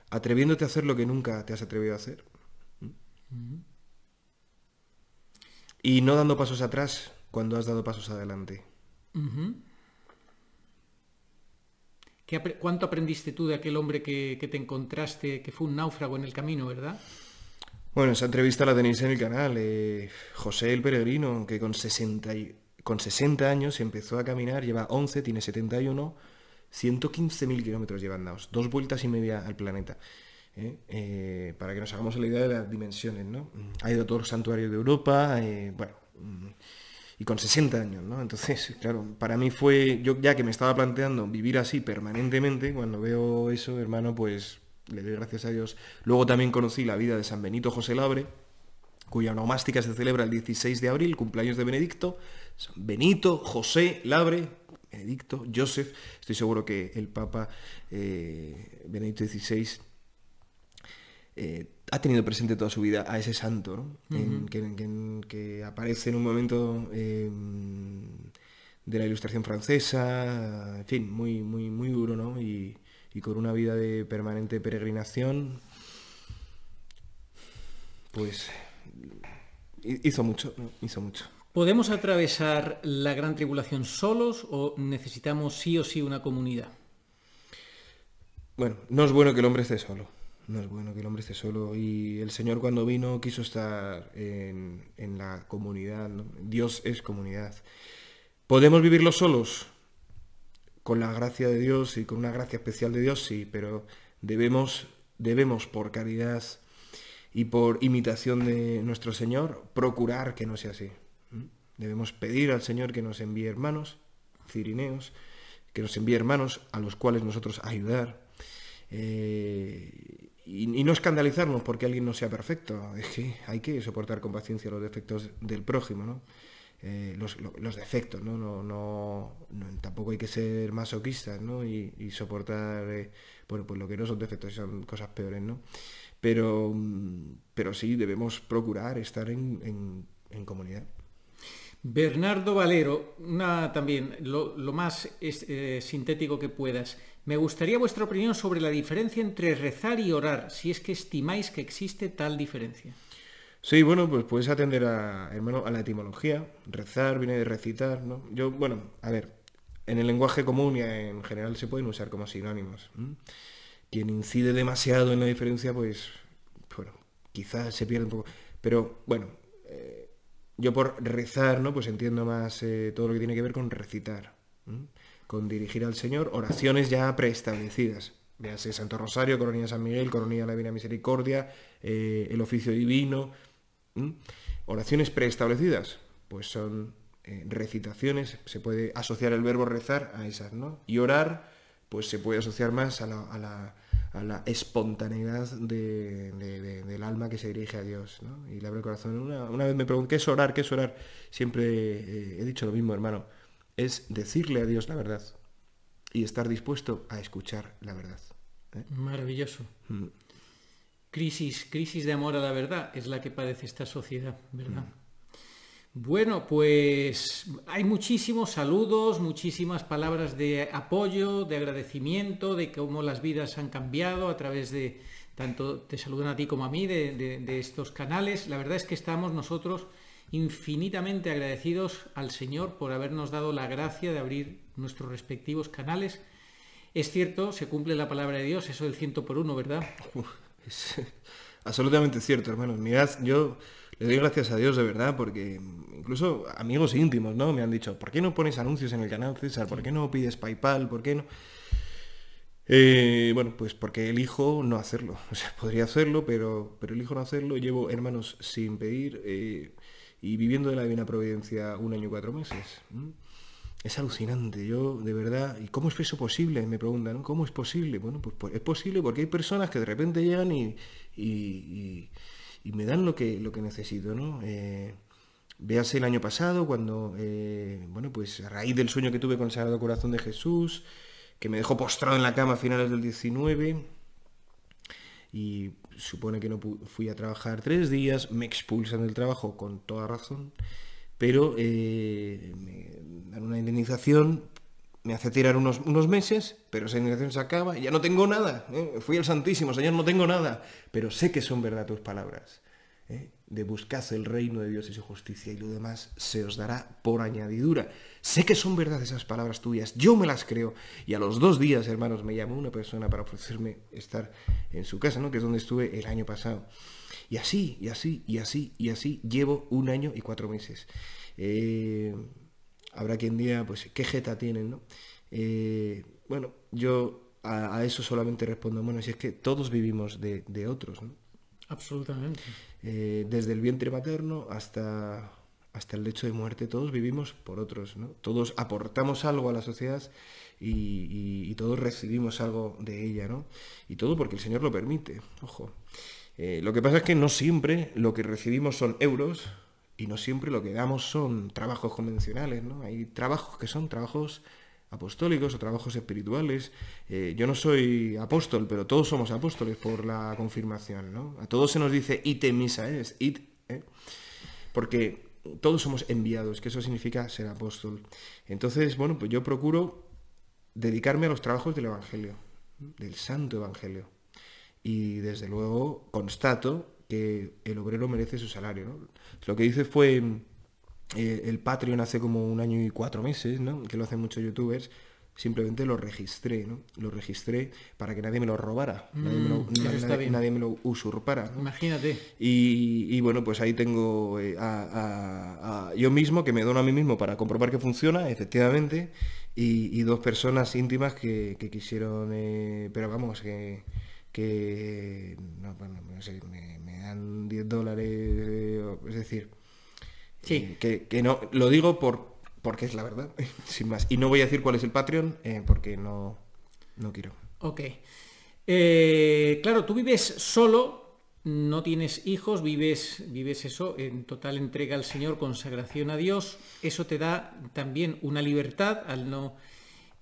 Atreviéndote a hacer lo que nunca te has atrevido a hacer. Y no dando pasos atrás cuando has dado pasos adelante. ¿Cuánto aprendiste tú de aquel hombre que te encontraste, que fue un náufrago en el camino, verdad? Bueno, esa entrevista la tenéis en el canal. José el Peregrino, que con 60 años empezó a caminar, lleva 11, tiene 71, 115.000 kilómetros lleva andados, 2 vueltas y media al planeta. Para que nos hagamos la idea de las dimensiones, ¿no? Ha ido a todos los santuarios de Europa, y con 60 años, ¿no? Entonces, claro, para mí fue, yo ya que me estaba planteando vivir así permanentemente, cuando veo eso, hermano, pues le doy gracias a Dios. Luego también conocí la vida de San Benito José Labre, cuya onomástica se celebra el 16 de abril, cumpleaños de Benedicto. San Benito José Labre, Benedicto, Joseph. Estoy seguro que el Papa Benedicto XVI ha tenido presente toda su vida a ese santo, ¿no? Que aparece en un momento de la Ilustración francesa, en fin, muy, muy, muy duro, ¿no? Y con una vida de permanente peregrinación, pues hizo mucho, ¿no? Hizo mucho. ¿Podemos atravesar la gran tribulación solos o necesitamos sí o sí una comunidad? Bueno, no es bueno que el hombre esté solo. No es bueno que el hombre esté solo. Y el Señor, cuando vino, quiso estar en la comunidad, ¿no? Dios es comunidad. ¿Podemos vivirlo solos? Con la gracia de Dios y con una gracia especial de Dios, sí, pero debemos por caridad y por imitación de nuestro Señor, procurar que no sea así. Debemos pedir al Señor que nos envíe hermanos, cirineos, que nos envíe hermanos a los cuales nosotros ayudar. Y no escandalizarnos porque alguien no sea perfecto. Es que hay que soportar con paciencia los defectos del prójimo, ¿no? Los defectos, ¿no? Tampoco hay que ser masoquistas, ¿no? Y soportar, bueno, pues lo que no son defectos, son cosas peores, ¿no? Pero sí debemos procurar estar en comunidad. Bernardo Valero, también lo más sintético que puedas. Me gustaría vuestra opinión sobre la diferencia entre rezar y orar, si es que estimáis que existe tal diferencia. Sí, bueno, pues puedes atender hermano, a la etimología. Rezar viene de recitar, ¿no? Yo, bueno, a ver, en el lenguaje común y en general se pueden usar como sinónimos. Quien incide demasiado en la diferencia, pues, bueno, quizás se pierde un poco. Pero, bueno, yo por rezar, ¿no? Pues entiendo más todo lo que tiene que ver con recitar, con dirigir al Señor oraciones ya preestablecidas. Véase Santo Rosario, Coronilla de San Miguel, Coronilla de la Divina Misericordia, el oficio divino. Oraciones preestablecidas, pues son recitaciones, se puede asociar el verbo rezar a esas, ¿no? Y orar, pues se puede asociar más a la espontaneidad del alma que se dirige a Dios, ¿no? Y le abre el corazón. Una vez me pregunté, ¿qué es orar? ¿Qué es orar? Siempre he dicho lo mismo, hermano. Es decirle a Dios la verdad y estar dispuesto a escuchar la verdad. Maravilloso. Crisis de amor a la verdad es la que padece esta sociedad, ¿verdad? Bueno, pues hay muchísimos saludos, muchísimas palabras de apoyo, de agradecimiento, de cómo las vidas han cambiado a través de, tanto te saludan a ti como a mí, de estos canales. La verdad es que estamos nosotros infinitamente agradecidos al Señor por habernos dado la gracia de abrir nuestros respectivos canales. Es cierto, se cumple la palabra de Dios, eso del 100 por 1, ¿verdad? Es absolutamente cierto, hermanos. Mirad, yo le doy gracias a Dios de verdad, porque incluso amigos íntimos, ¿no? Me han dicho, ¿por qué no pones anuncios en el canal, César? ¿Por qué no pides PayPal? ¿Por qué no? Bueno, pues porque elijo no hacerlo. O sea, podría hacerlo, pero elijo no hacerlo. Llevo, hermanos, sin pedir y viviendo de la divina providencia 1 año y 4 meses. Es alucinante, yo de verdad. ¿Y cómo es eso posible? Me preguntan, ¿no? ¿Cómo es posible? Bueno, pues es posible porque hay personas que de repente llegan y me dan lo que necesito, ¿no? Véase el año pasado cuando, bueno, pues a raíz del sueño que tuve con el Sagrado Corazón de Jesús, que me dejó postrado en la cama a finales del 19, y supone que no fui a trabajar 3 días, me expulsan del trabajo con toda razón, pero me dan una indemnización, me hace tirar unos meses, pero esa indemnización se acaba y ya no tengo nada. Fui al Santísimo, Señor, no tengo nada, pero sé que son verdad tus palabras. De buscad el reino de Dios y su justicia y lo demás se os dará por añadidura. Sé que son verdad esas palabras tuyas, yo me las creo. Y a los 2 días, hermanos, me llamó una persona para ofrecerme estar en su casa, ¿no? Que es donde estuve el año pasado. Y así llevo 1 año y 4 meses. Habrá quien diga, pues, ¿qué jeta tienen, no? Bueno, yo a eso solamente respondo, bueno, si es que todos vivimos de otros, ¿no? Absolutamente. Desde el vientre materno hasta el lecho de muerte, todos vivimos por otros, ¿no? Todos aportamos algo a la sociedad y todos recibimos algo de ella, ¿no? Y todo porque el Señor lo permite, ojo. Lo que pasa es que no siempre lo que recibimos son euros y no siempre lo que damos son trabajos convencionales, ¿no? Hay trabajos que son trabajos apostólicos o trabajos espirituales. Yo no soy apóstol, pero todos somos apóstoles por la confirmación, ¿no? A todos se nos dice ite missa est, porque todos somos enviados, que eso significa ser apóstol. Entonces, bueno, pues yo procuro dedicarme a los trabajos del Evangelio, del Santo Evangelio. Y desde luego constato que el obrero merece su salario, ¿no? Lo que hice fue el Patreon hace como 1 año y 4 meses, ¿no? Que lo hacen muchos youtubers. Simplemente lo registré, ¿no? Lo registré para que nadie me lo robara, nadie me lo usurpara, ¿no? Imagínate. Y bueno, pues ahí tengo a yo mismo, que me dono a mí mismo para comprobar que funciona, efectivamente, y 2 personas íntimas que quisieron, pero vamos, que no, bueno, no sé, me dan $10, es decir, sí. Que no, lo digo porque es la verdad, sin más. Y no voy a decir cuál es el Patreon, porque no quiero. Ok. Claro, tú vives solo, no tienes hijos, vives eso, en total entrega al Señor, consagración a Dios. Eso te da también una libertad al no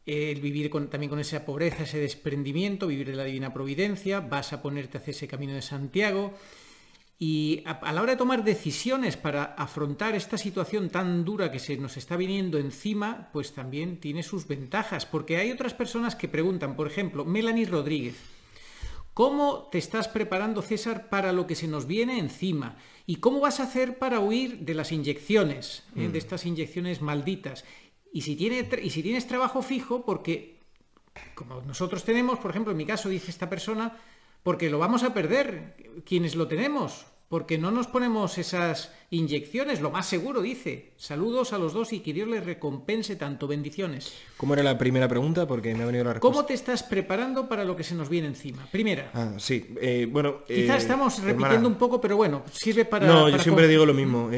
vivir también con esa pobreza, ese desprendimiento, vivir de la divina providencia. Vas a ponerte hacia ese camino de Santiago. Y a la hora de tomar decisiones para afrontar esta situación tan dura que se nos está viniendo encima, pues también tiene sus ventajas, porque hay otras personas que preguntan, por ejemplo, Melanie Rodríguez, ¿Cómo te estás preparando, César, para lo que se nos viene encima? ¿Y cómo vas a hacer para huir de las inyecciones, de estas inyecciones malditas? Y si tienes trabajo fijo, porque como nosotros tenemos, por ejemplo, en mi caso, dice esta persona, porque lo vamos a perder quienes lo tenemos, porque no nos ponemos esas inyecciones, lo más seguro, dice. Saludos a los dos y que Dios les recompense tanto. Bendiciones. ¿Cómo era la primera pregunta? Porque me ha venido la respuesta. ¿Cómo te estás preparando para lo que se nos viene encima? Primera. Sí. Bueno... Quizás estamos repitiendo hermana, un poco, pero bueno, sirve para... No, para yo siempre digo lo mismo.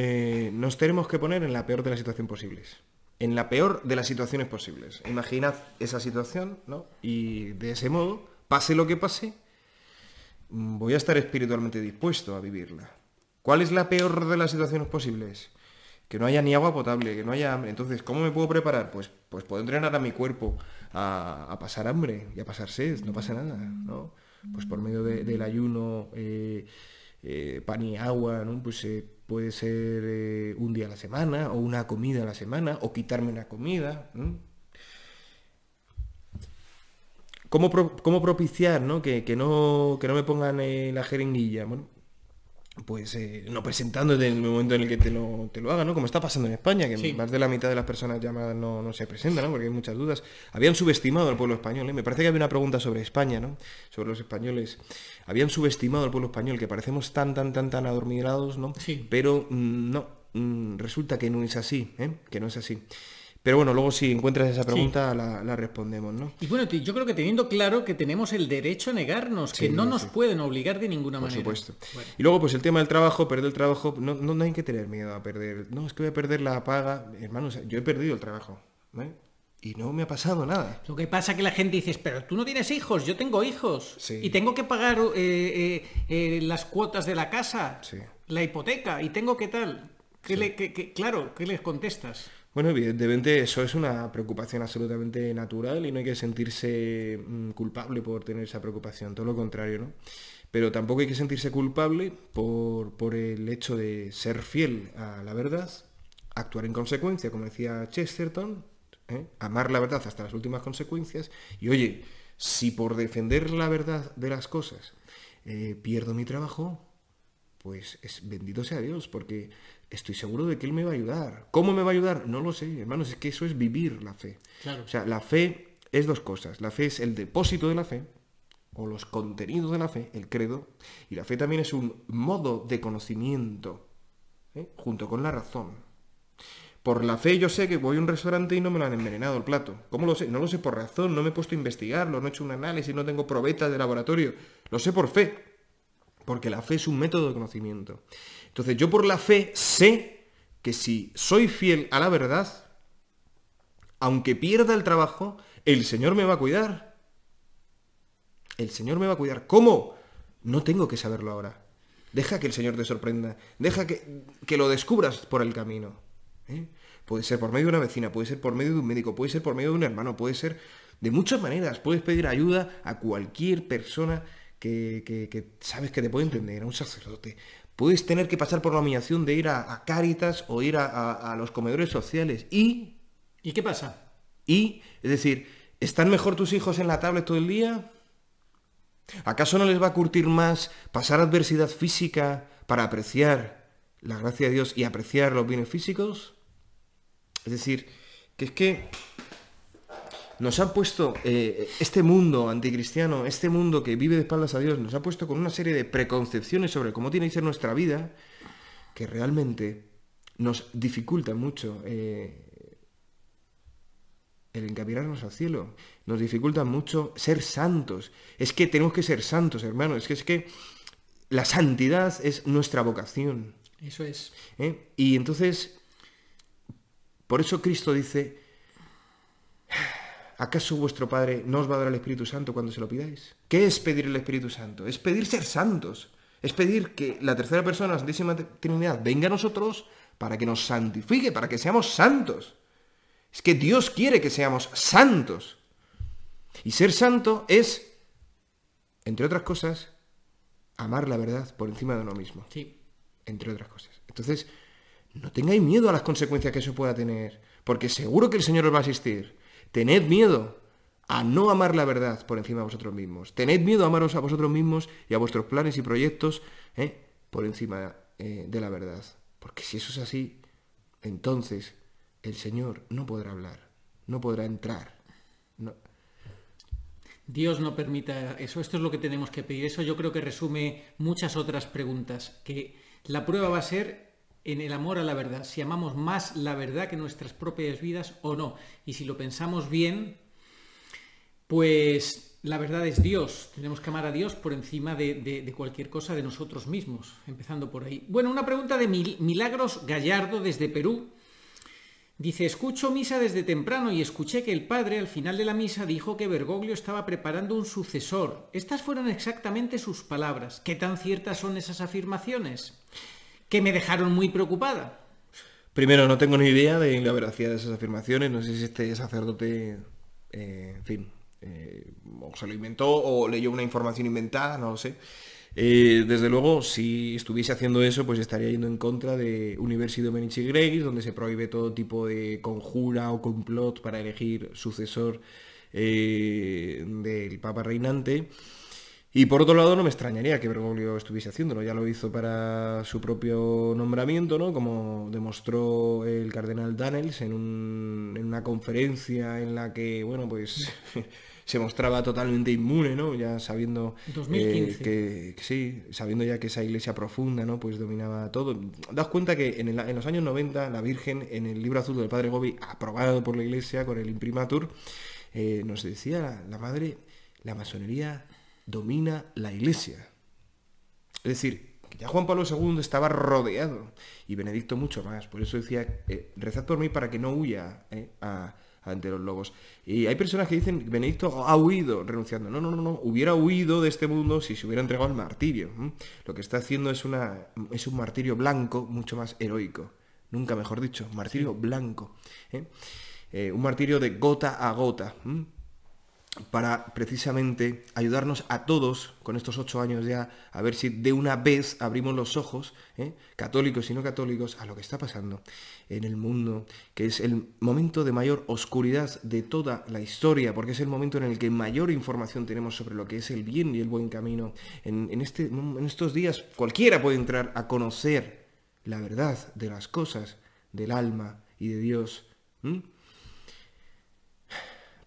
Nos tenemos que poner en la peor de las situaciones posibles. En la peor de las situaciones posibles. Imaginad esa situación, ¿no? Y de ese modo, pase lo que pase, voy a estar espiritualmente dispuesto a vivirla. ¿Cuál es la peor de las situaciones posibles? Que no haya ni agua potable, que no haya hambre. Entonces, ¿cómo me puedo preparar? Pues puedo entrenar a mi cuerpo a pasar hambre y a pasar sed, no pasa nada, ¿no? Pues por medio del ayuno, pan y agua, ¿no? Pues puede ser un día a la semana, o una comida a la semana, o quitarme una comida, ¿no? ¿Cómo propiciar, ¿no? Que no me pongan la jeringuilla? Bueno, pues no presentándote en el momento en el que te lo hagan, ¿no? Como está pasando en España, que sí, más de la mitad de las personas llamadas no se presentan, ¿no? Porque hay muchas dudas. Habían subestimado al pueblo español, ¿eh? Me parece que había una pregunta sobre España, ¿no? Sobre los españoles. Habían subestimado al pueblo español, que parecemos tan adormilados, ¿no? Sí. Pero no, resulta que no es así, ¿eh? Que no es así. Pero bueno, luego si encuentras esa pregunta, sí, la respondemos, ¿no? Y bueno, yo creo que teniendo claro que tenemos el derecho a negarnos, Sí, que no nos sí, pueden obligar de ninguna por manera. supuesto. Bueno. Y luego, pues el tema del trabajo, perder el trabajo, no hay que tener miedo a perder. No, es que voy a perder la paga. Hermanos, yo he perdido el trabajo, ¿eh? Y no me ha pasado nada. Lo que pasa es que la gente dice, pero tú no tienes hijos, yo tengo hijos. Sí. Y tengo que pagar las cuotas de la casa, Sí. la hipoteca, y tengo que tal. Claro, ¿qué les contestas? Bueno, evidentemente eso es una preocupación absolutamente natural y no hay que sentirse culpable por tener esa preocupación, todo lo contrario, ¿no? Pero tampoco hay que sentirse culpable por el hecho de ser fiel a la verdad, actuar en consecuencia, como decía Chesterton, amar la verdad hasta las últimas consecuencias. Y oye, si por defender la verdad de las cosas pierdo mi trabajo, pues bendito sea Dios, porque estoy seguro de que Él me va a ayudar. ¿Cómo me va a ayudar? No lo sé, hermanos, es que eso es vivir la fe. Claro. O sea, la fe es dos cosas. La fe es el depósito de la fe, o los contenidos de la fe, el credo, y la fe también es un modo de conocimiento, junto con la razón. Por la fe yo sé que voy a un restaurante y no me lo han envenenado el plato. ¿Cómo lo sé? No lo sé por razón, no me he puesto a investigarlo, no he hecho un análisis, no tengo probetas de laboratorio. Lo sé por fe. Porque la fe es un método de conocimiento. Entonces yo por la fe sé que si soy fiel a la verdad, aunque pierda el trabajo, el Señor me va a cuidar. El Señor me va a cuidar. ¿Cómo? No tengo que saberlo ahora. Deja que el Señor te sorprenda. Deja que lo descubras por el camino. Puede ser por medio de una vecina, puede ser por medio de un médico, puede ser por medio de un hermano, puede ser de muchas maneras. Puedes pedir ayuda a cualquier persona que sabes que te puede entender, a un sacerdote. Puedes tener que pasar por la humillación de ir a Cáritas o ir a los comedores sociales. ¿Y qué pasa? Es decir, ¿están mejor tus hijos en la tablet todo el día? ¿Acaso no les va a curtir más pasar adversidad física para apreciar la gracia de Dios y apreciar los bienes físicos? Es decir, que es que nos han puesto este mundo anticristiano, este mundo que vive de espaldas a Dios, nos ha puesto con una serie de preconcepciones sobre cómo tiene que ser nuestra vida, que realmente nos dificulta mucho el encaminarnos al cielo, nos dificulta mucho ser santos. Es que tenemos que ser santos, hermanos, es que la santidad es nuestra vocación. Eso es. Y entonces, por eso Cristo dice: ¿acaso vuestro Padre no os va a dar el Espíritu Santo cuando se lo pidáis? ¿Qué es pedir el Espíritu Santo? Es pedir ser santos. Es pedir que la tercera persona, la Santísima Trinidad, venga a nosotros para que nos santifique, para que seamos santos. Es que Dios quiere que seamos santos. Y ser santo es, entre otras cosas, amar la verdad por encima de uno mismo. Sí. Entre otras cosas. Entonces, no tengáis miedo a las consecuencias que eso pueda tener, porque seguro que el Señor os va a asistir. Tened miedo, a no amar la verdad por encima de vosotros mismos. Tened miedo a amaros a vosotros mismos y a vuestros planes y proyectos por encima de la verdad. Porque si eso es así, entonces el Señor no podrá hablar, no podrá entrar. No. Dios no permita eso. Esto es lo que tenemos que pedir. Eso yo creo que resume muchas otras preguntas. Que la prueba va a ser en el amor a la verdad. Si amamos más la verdad que nuestras propias vidas o no. Y si lo pensamos bien, pues la verdad es Dios. Tenemos que amar a Dios por encima de cualquier cosa de nosotros mismos. Empezando por ahí. Bueno, una pregunta de Milagros Gallardo desde Perú. Dice, escucho misa desde temprano y escuché que el padre al final de la misa dijo que Bergoglio estaba preparando un sucesor. Estas fueron exactamente sus palabras. ¿Qué tan ciertas son esas afirmaciones? Que me dejaron muy preocupada. Primero, no tengo ni idea de la veracidad de esas afirmaciones. No sé si este sacerdote, o se lo inventó o leyó una información inventada, no lo sé. Desde luego, si estuviese haciendo eso, pues estaría yendo en contra de Universi Dominici Gregis, donde se prohíbe todo tipo de conjura o complot para elegir sucesor del Papa reinante. Y por otro lado, no me extrañaría que Bergoglio estuviese haciéndolo. Ya lo hizo para su propio nombramiento, ¿no? Como demostró el cardenal Danels en una conferencia en la que, bueno, pues se mostraba totalmente inmune, ¿no? Ya sabiendo 2015. que sí, sabiendo ya que esa iglesia profunda, ¿no? Pues dominaba todo. Daos cuenta que en los años 90 la Virgen, en el libro azul del Padre Gobi, aprobado por la iglesia con el imprimatur, nos decía la madre, la masonería domina la iglesia. Es decir, que ya Juan Pablo II estaba rodeado y Benedicto mucho más. Por eso decía, rezad por mí para que no huya ante los lobos. Y hay personas que dicen que Benedicto ha huido renunciando. No. Hubiera huido de este mundo si se hubiera entregado al martirio. Lo que está haciendo es un martirio blanco mucho más heroico. Nunca mejor dicho, martirio blanco. Un martirio de gota a gota. Para precisamente ayudarnos a todos, con estos 8 años ya, a ver si de una vez abrimos los ojos, católicos y no católicos, a lo que está pasando en el mundo, que es el momento de mayor oscuridad de toda la historia, porque es el momento en el que mayor información tenemos sobre lo que es el bien y el buen camino. En estos días cualquiera puede entrar a conocer la verdad de las cosas, del alma y de Dios.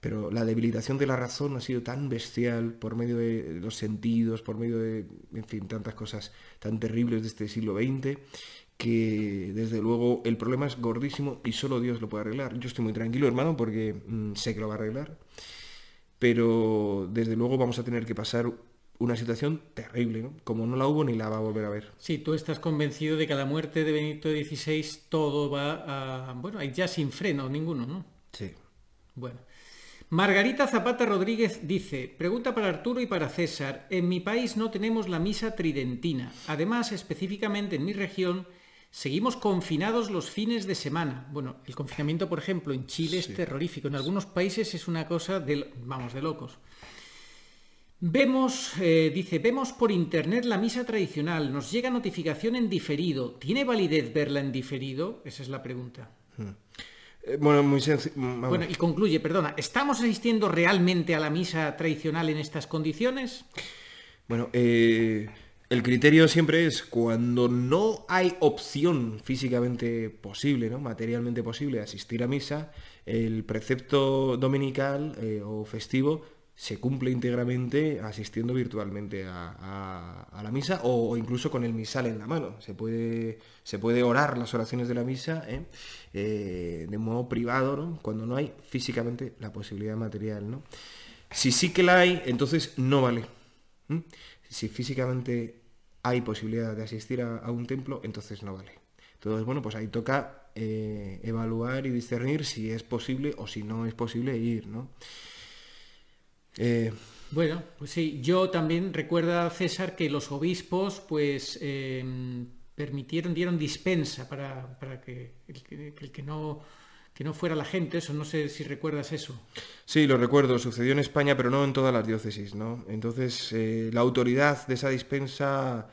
Pero la debilitación de la razón ha sido tan bestial por medio de los sentidos, por medio de, en fin, tantas cosas tan terribles de este siglo XX, que desde luego el problema es gordísimo y solo Dios lo puede arreglar. Yo estoy muy tranquilo, hermano, porque sé que lo va a arreglar, pero desde luego vamos a tener que pasar una situación terrible, ¿no? Como no la hubo ni la va a volver a ver. Sí, tú estás convencido de que a la muerte de Benedicto XVI todo va a... Bueno, hay ya sin freno ninguno, ¿no? Sí. Bueno. Margarita Zapata Rodríguez dice, pregunta para Arturo y para César, en mi país no tenemos la misa tridentina. Además, específicamente en mi región, seguimos confinados los fines de semana. Bueno, el confinamiento, por ejemplo, en Chile es terrorífico. En algunos países es una cosa de locos. Vemos por internet la misa tradicional. Nos llega notificación en diferido. ¿Tiene validez verla en diferido? Esa es la pregunta. Bueno, muy sencillo. Bueno, y concluye, perdona, ¿estamos asistiendo realmente a la misa tradicional en estas condiciones? Bueno, el criterio siempre es cuando no hay opción físicamente posible, ¿no? Materialmente posible asistir a misa, el precepto dominical o festivo se cumple íntegramente asistiendo virtualmente a la misa o incluso con el misal en la mano. Se puede orar las oraciones de la misa de modo privado, ¿no? Cuando no hay físicamente la posibilidad material, ¿no? Si sí que la hay, entonces no vale. Si físicamente hay posibilidad de asistir a un templo, entonces no vale. Entonces, bueno, pues ahí toca evaluar y discernir si es posible o si no es posible ir, ¿no? Bueno, pues sí, yo también recuerdo, César, que los obispos pues dieron dispensa para que el que no fuera la gente, eso, no sé si recuerdas eso. Sí, lo recuerdo, sucedió en España, pero no en todas las diócesis, ¿no? Entonces, la autoridad de esa dispensa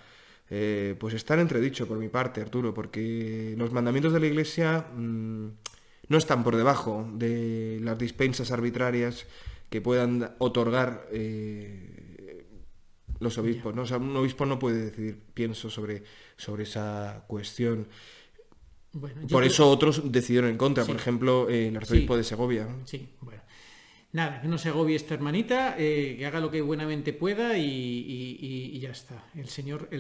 pues está en entredicho por mi parte, Arturo, porque los mandamientos de la Iglesia no están por debajo de las dispensas arbitrarias que puedan otorgar los obispos, ¿no? O sea, un obispo no puede decidir, pienso, sobre esa cuestión. Bueno, por eso otros decidieron en contra, sí. por ejemplo, el arzobispo de Segovia, ¿no? Sí, bueno. Nada, que no se agobie esta hermanita, que haga lo que buenamente pueda y ya está. El Señor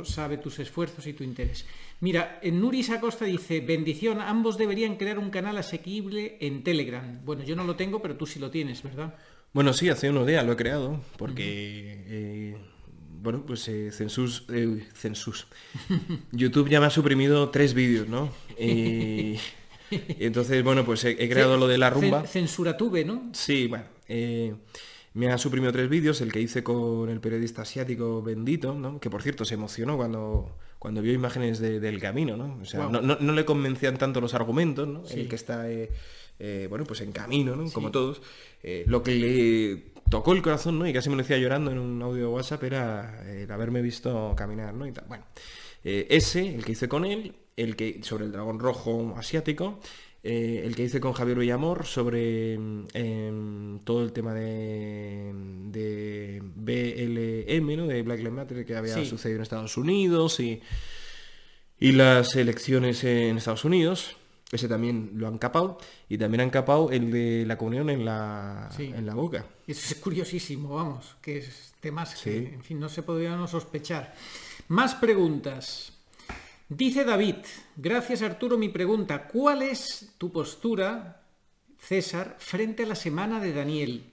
sabe tus esfuerzos y tu interés. Mira, Nuris Acosta dice, bendición, ambos deberían crear un canal asequible en Telegram. Bueno, yo no lo tengo, pero tú sí lo tienes, ¿verdad? Bueno, sí, hace unos días lo he creado, porque, bueno, pues Census. YouTube ya me ha suprimido 3 vídeos, ¿no? Y entonces, bueno, pues he creado lo de la rumba. Censuratube, ¿no? Sí, bueno, me ha suprimido 3 vídeos, el que hice con el periodista asiático Bendito, ¿no? Que por cierto se emocionó cuando vio imágenes del camino, ¿no? O sea, Wow. no le convencían tanto los argumentos, ¿no? Sí. El que está, bueno, pues en camino, ¿no? Sí. Como todos. Lo que le tocó el corazón, ¿no? Y casi me lo decía llorando en un audio de WhatsApp era el haberme visto caminar, ¿no? Y tal. Bueno, el que hice con él, el que sobre el dragón rojo asiático, el que hice con Javier Villamor sobre todo el tema de BLM, ¿no? De Black Lives Matter, que había Sí. sucedido en Estados Unidos y las elecciones en Estados Unidos. Ese también lo han capado. Y también han capado el de la comunión en la boca. Eso es curiosísimo, vamos, que es temas Sí. que, en fin, no se podría no sospechar. Más preguntas. Dice David, gracias Arturo, mi pregunta, ¿cuál es tu postura, César, frente a la semana de Daniel?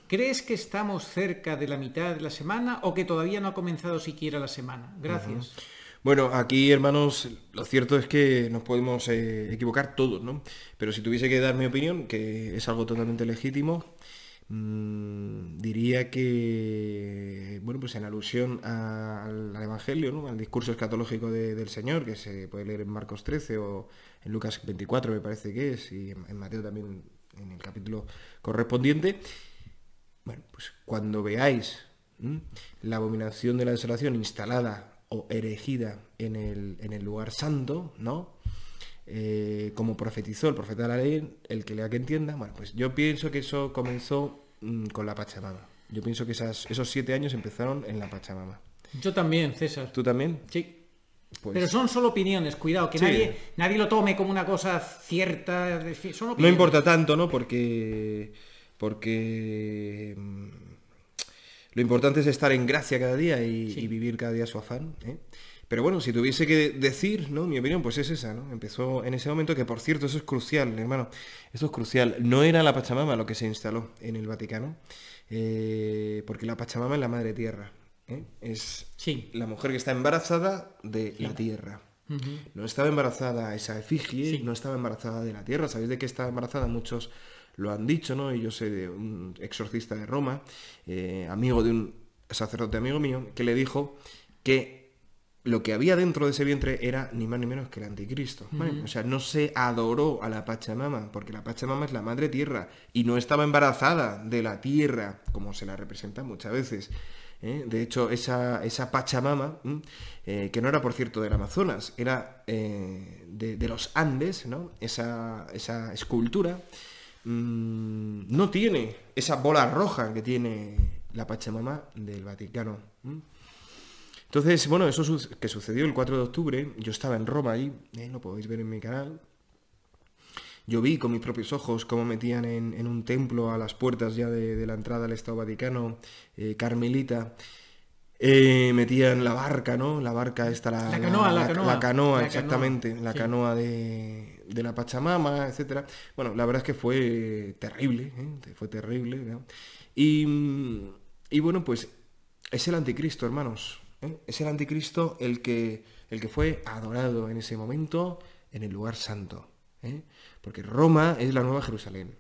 ¿Crees que estamos cerca de la mitad de la semana o que todavía no ha comenzado siquiera la semana? Gracias. Bueno, aquí, hermanos, lo cierto es que nos podemos equivocar todos, ¿no? Pero si tuviese que dar mi opinión, que es algo totalmente legítimo, diría que, bueno, pues en alusión al Evangelio, ¿no? Al discurso escatológico del Señor, que se puede leer en Marcos 13 o en Lucas 24, me parece que es, y en Mateo también, en el capítulo correspondiente. Bueno, pues cuando veáis la abominación de la desolación instalada o erigida en el lugar santo, ¿no? Como profetizó el profeta de la ley, el que lea que entienda. Bueno, pues yo pienso que eso comenzó con la Pachamama. Yo pienso que esos 7 años empezaron en la Pachamama. Yo también, César. ¿Tú también? Sí. Pues Pero son solo opiniones, cuidado, que sí. nadie lo tome como una cosa cierta. Son opiniones. No importa tanto, ¿no? Porque lo importante es estar en gracia cada día y vivir cada día su afán, ¿eh? Pero bueno, si tuviese que decir, ¿no? Mi opinión, pues es esa, ¿no? Empezó en ese momento, que por cierto, eso es crucial, hermano. Eso es crucial. No era la Pachamama lo que se instaló en el Vaticano, porque la Pachamama es la madre tierra, ¿eh? Es la mujer que está embarazada de la tierra. No estaba embarazada esa efigie, no estaba embarazada de la tierra. ¿Sabéis de qué estaba embarazada? Muchos lo han dicho, ¿no? Y yo sé de un exorcista de Roma, amigo de un sacerdote amigo mío, que le dijo que lo que había dentro de ese vientre era ni más ni menos que el anticristo. ¿Vale? O sea, no se adoró a la Pachamama, porque la Pachamama es la madre tierra y no estaba embarazada de la tierra, como se la representa muchas veces. De hecho, esa Pachamama, que no era, por cierto, del Amazonas, era de los Andes, ¿no? Esa escultura no tiene esa bola roja que tiene la Pachamama del Vaticano. Entonces, bueno, eso que sucedió el 4 de octubre, yo estaba en Roma allí, lo podéis ver en mi canal. Yo vi con mis propios ojos cómo metían en un templo a las puertas ya de la entrada al Estado Vaticano, carmelita, metían la barca, ¿no? La barca esta, la canoa, exactamente, la canoa de la Pachamama, etcétera. Bueno, la verdad es que fue terrible, fue terrible, ¿no? Y bueno, pues es el anticristo, hermanos, es el anticristo el que fue adorado en ese momento en el lugar santo, porque Roma es la nueva Jerusalén.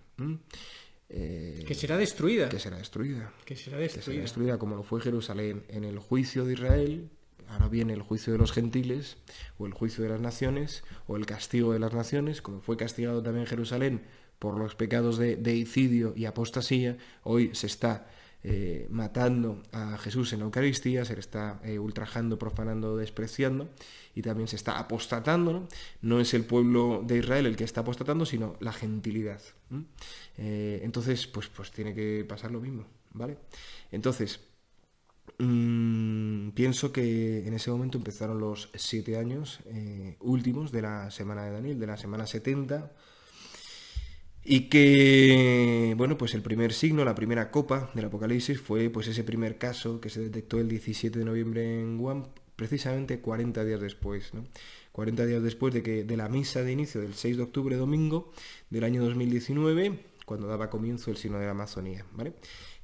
Que será destruida. Que será destruida. Que será destruida. Que será destruida como lo fue Jerusalén en el juicio de Israel. Ahora viene el juicio de los gentiles, o el juicio de las naciones, o el castigo de las naciones, como fue castigado también Jerusalén por los pecados de deicidio y apostasía. Hoy se está matando a Jesús en la Eucaristía, se le está ultrajando, profanando, despreciando, y también se está apostatando, ¿no? No es el pueblo de Israel el que está apostatando, sino la gentilidad. Entonces, pues tiene que pasar lo mismo, ¿vale? Entonces, pienso que en ese momento empezaron los 7 años últimos de la semana de Daniel, de la semana 70, y que, bueno, pues el primer signo, la primera copa del Apocalipsis fue pues ese primer caso que se detectó el 17 de noviembre en Guam, precisamente 40 días después, ¿no? 40 días después de la misa de inicio del 6 de octubre, domingo, del año 2019, cuando daba comienzo el signo de la Amazonía, ¿vale?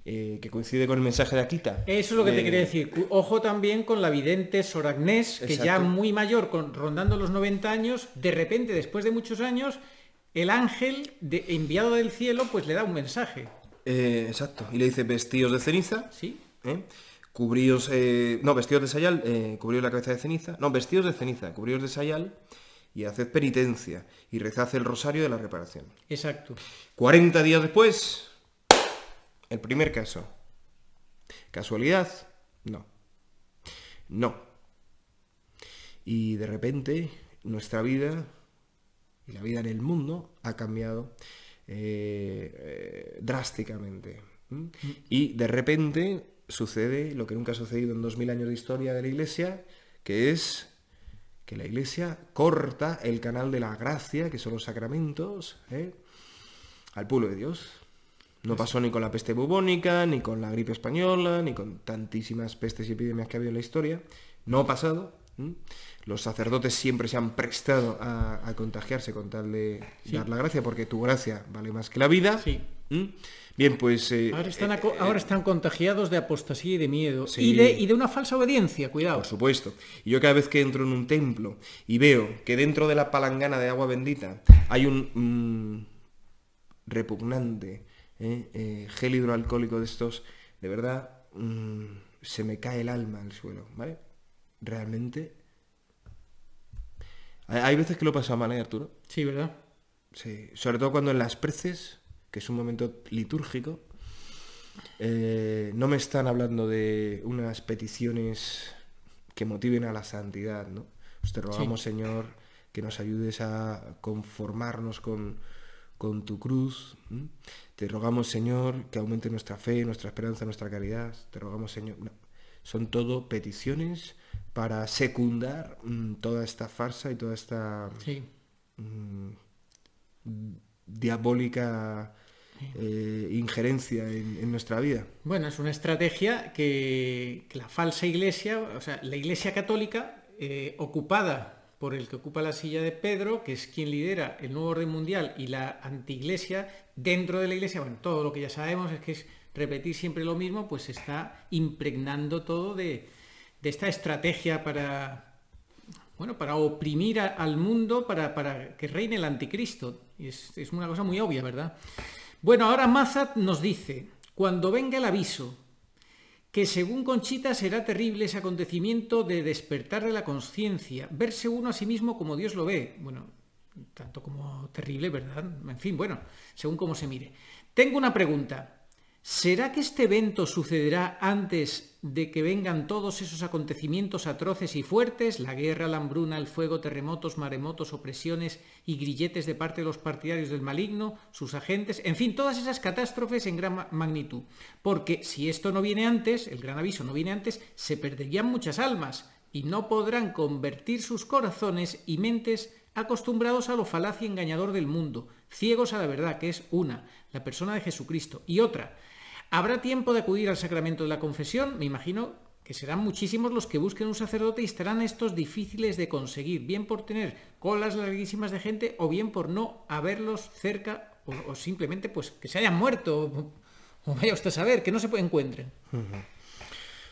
Que coincide con el mensaje de Akita. Eso es lo que te quería decir. Ojo también con la vidente Sor Agnés, que Exacto. ya muy mayor, rondando los 90 años, de repente, después de muchos años, el ángel enviado del cielo pues le da un mensaje. Exacto. Y le dice, vestíos de ceniza. Sí. Cubríos, vestidos de sayal, cubríos la cabeza de ceniza. No, vestidos de ceniza, cubríos de sayal y haced penitencia y rezad el rosario de la reparación. Exacto. 40 días después, el primer caso. ¿Casualidad? No. No. Y de repente nuestra vida y la vida en el mundo ha cambiado drásticamente. Y de repente sucede lo que nunca ha sucedido en 2000 años de historia de la Iglesia, que es que la Iglesia corta el canal de la gracia, que son los sacramentos, al pueblo de Dios. No pasó ni con la peste bubónica, ni con la gripe española, ni con tantísimas pestes y epidemias que ha habido en la historia. No ha pasado. Los sacerdotes siempre se han prestado a contagiarse con tal de dar la gracia, porque tu gracia vale más que la vida. Sí. Bien, pues... ahora están contagiados de apostasía y de miedo. Sí. Y de una falsa obediencia, cuidado. Por supuesto. Y yo cada vez que entro en un templo y veo que dentro de la palangana de agua bendita hay un repugnante gel hidroalcohólico de estos, de verdad, se me cae el alma al suelo, ¿vale? Realmente... Hay veces que lo paso mal, Arturo. Sí, ¿verdad? Sí, sobre todo cuando en las preces, que es un momento litúrgico, no me están hablando de unas peticiones que motiven a la santidad, ¿no? Pues te rogamos, sí, Señor, que nos ayudes a conformarnos con tu cruz. Te rogamos, Señor, que aumente nuestra fe, nuestra esperanza, nuestra caridad. Te rogamos, Señor... No. Son todo peticiones para secundar toda esta farsa y toda esta diabólica injerencia en nuestra vida. Bueno, es una estrategia que la falsa iglesia, o sea, la iglesia católica, ocupada por el que ocupa la silla de Pedro, que es quien lidera el nuevo orden mundial, y la antiiglesia, dentro de la iglesia, bueno, todo lo que ya sabemos es que es repetir siempre lo mismo, pues se está impregnando todo de esta estrategia para oprimir al mundo, para que reine el anticristo. Y es una cosa muy obvia, ¿verdad? Bueno, ahora Mazat nos dice, cuando venga el aviso, que según Conchita será terrible ese acontecimiento de despertar de la conciencia, verse uno a sí mismo como Dios lo ve. Bueno, tanto como terrible, ¿verdad? En fin, bueno, según cómo se mire. Tengo una pregunta. ¿Será que este evento sucederá antes de que vengan todos esos acontecimientos atroces y fuertes? La guerra, la hambruna, el fuego, terremotos, maremotos, opresiones y grilletes de parte de los partidarios del maligno, sus agentes, en fin, todas esas catástrofes en gran magnitud. Porque si esto no viene antes, el gran aviso no viene antes, se perderían muchas almas y no podrán convertir sus corazones y mentes acostumbrados a lo falaz y engañador del mundo, ciegos a la verdad, que es una, la persona de Jesucristo, y otra. ¿Habrá tiempo de acudir al sacramento de la confesión? Me imagino que serán muchísimos los que busquen un sacerdote y estarán estos difíciles de conseguir, bien por tener colas larguísimas de gente o bien por no haberlos cerca o simplemente pues que se hayan muerto o vaya usted a saber, que no se encuentren.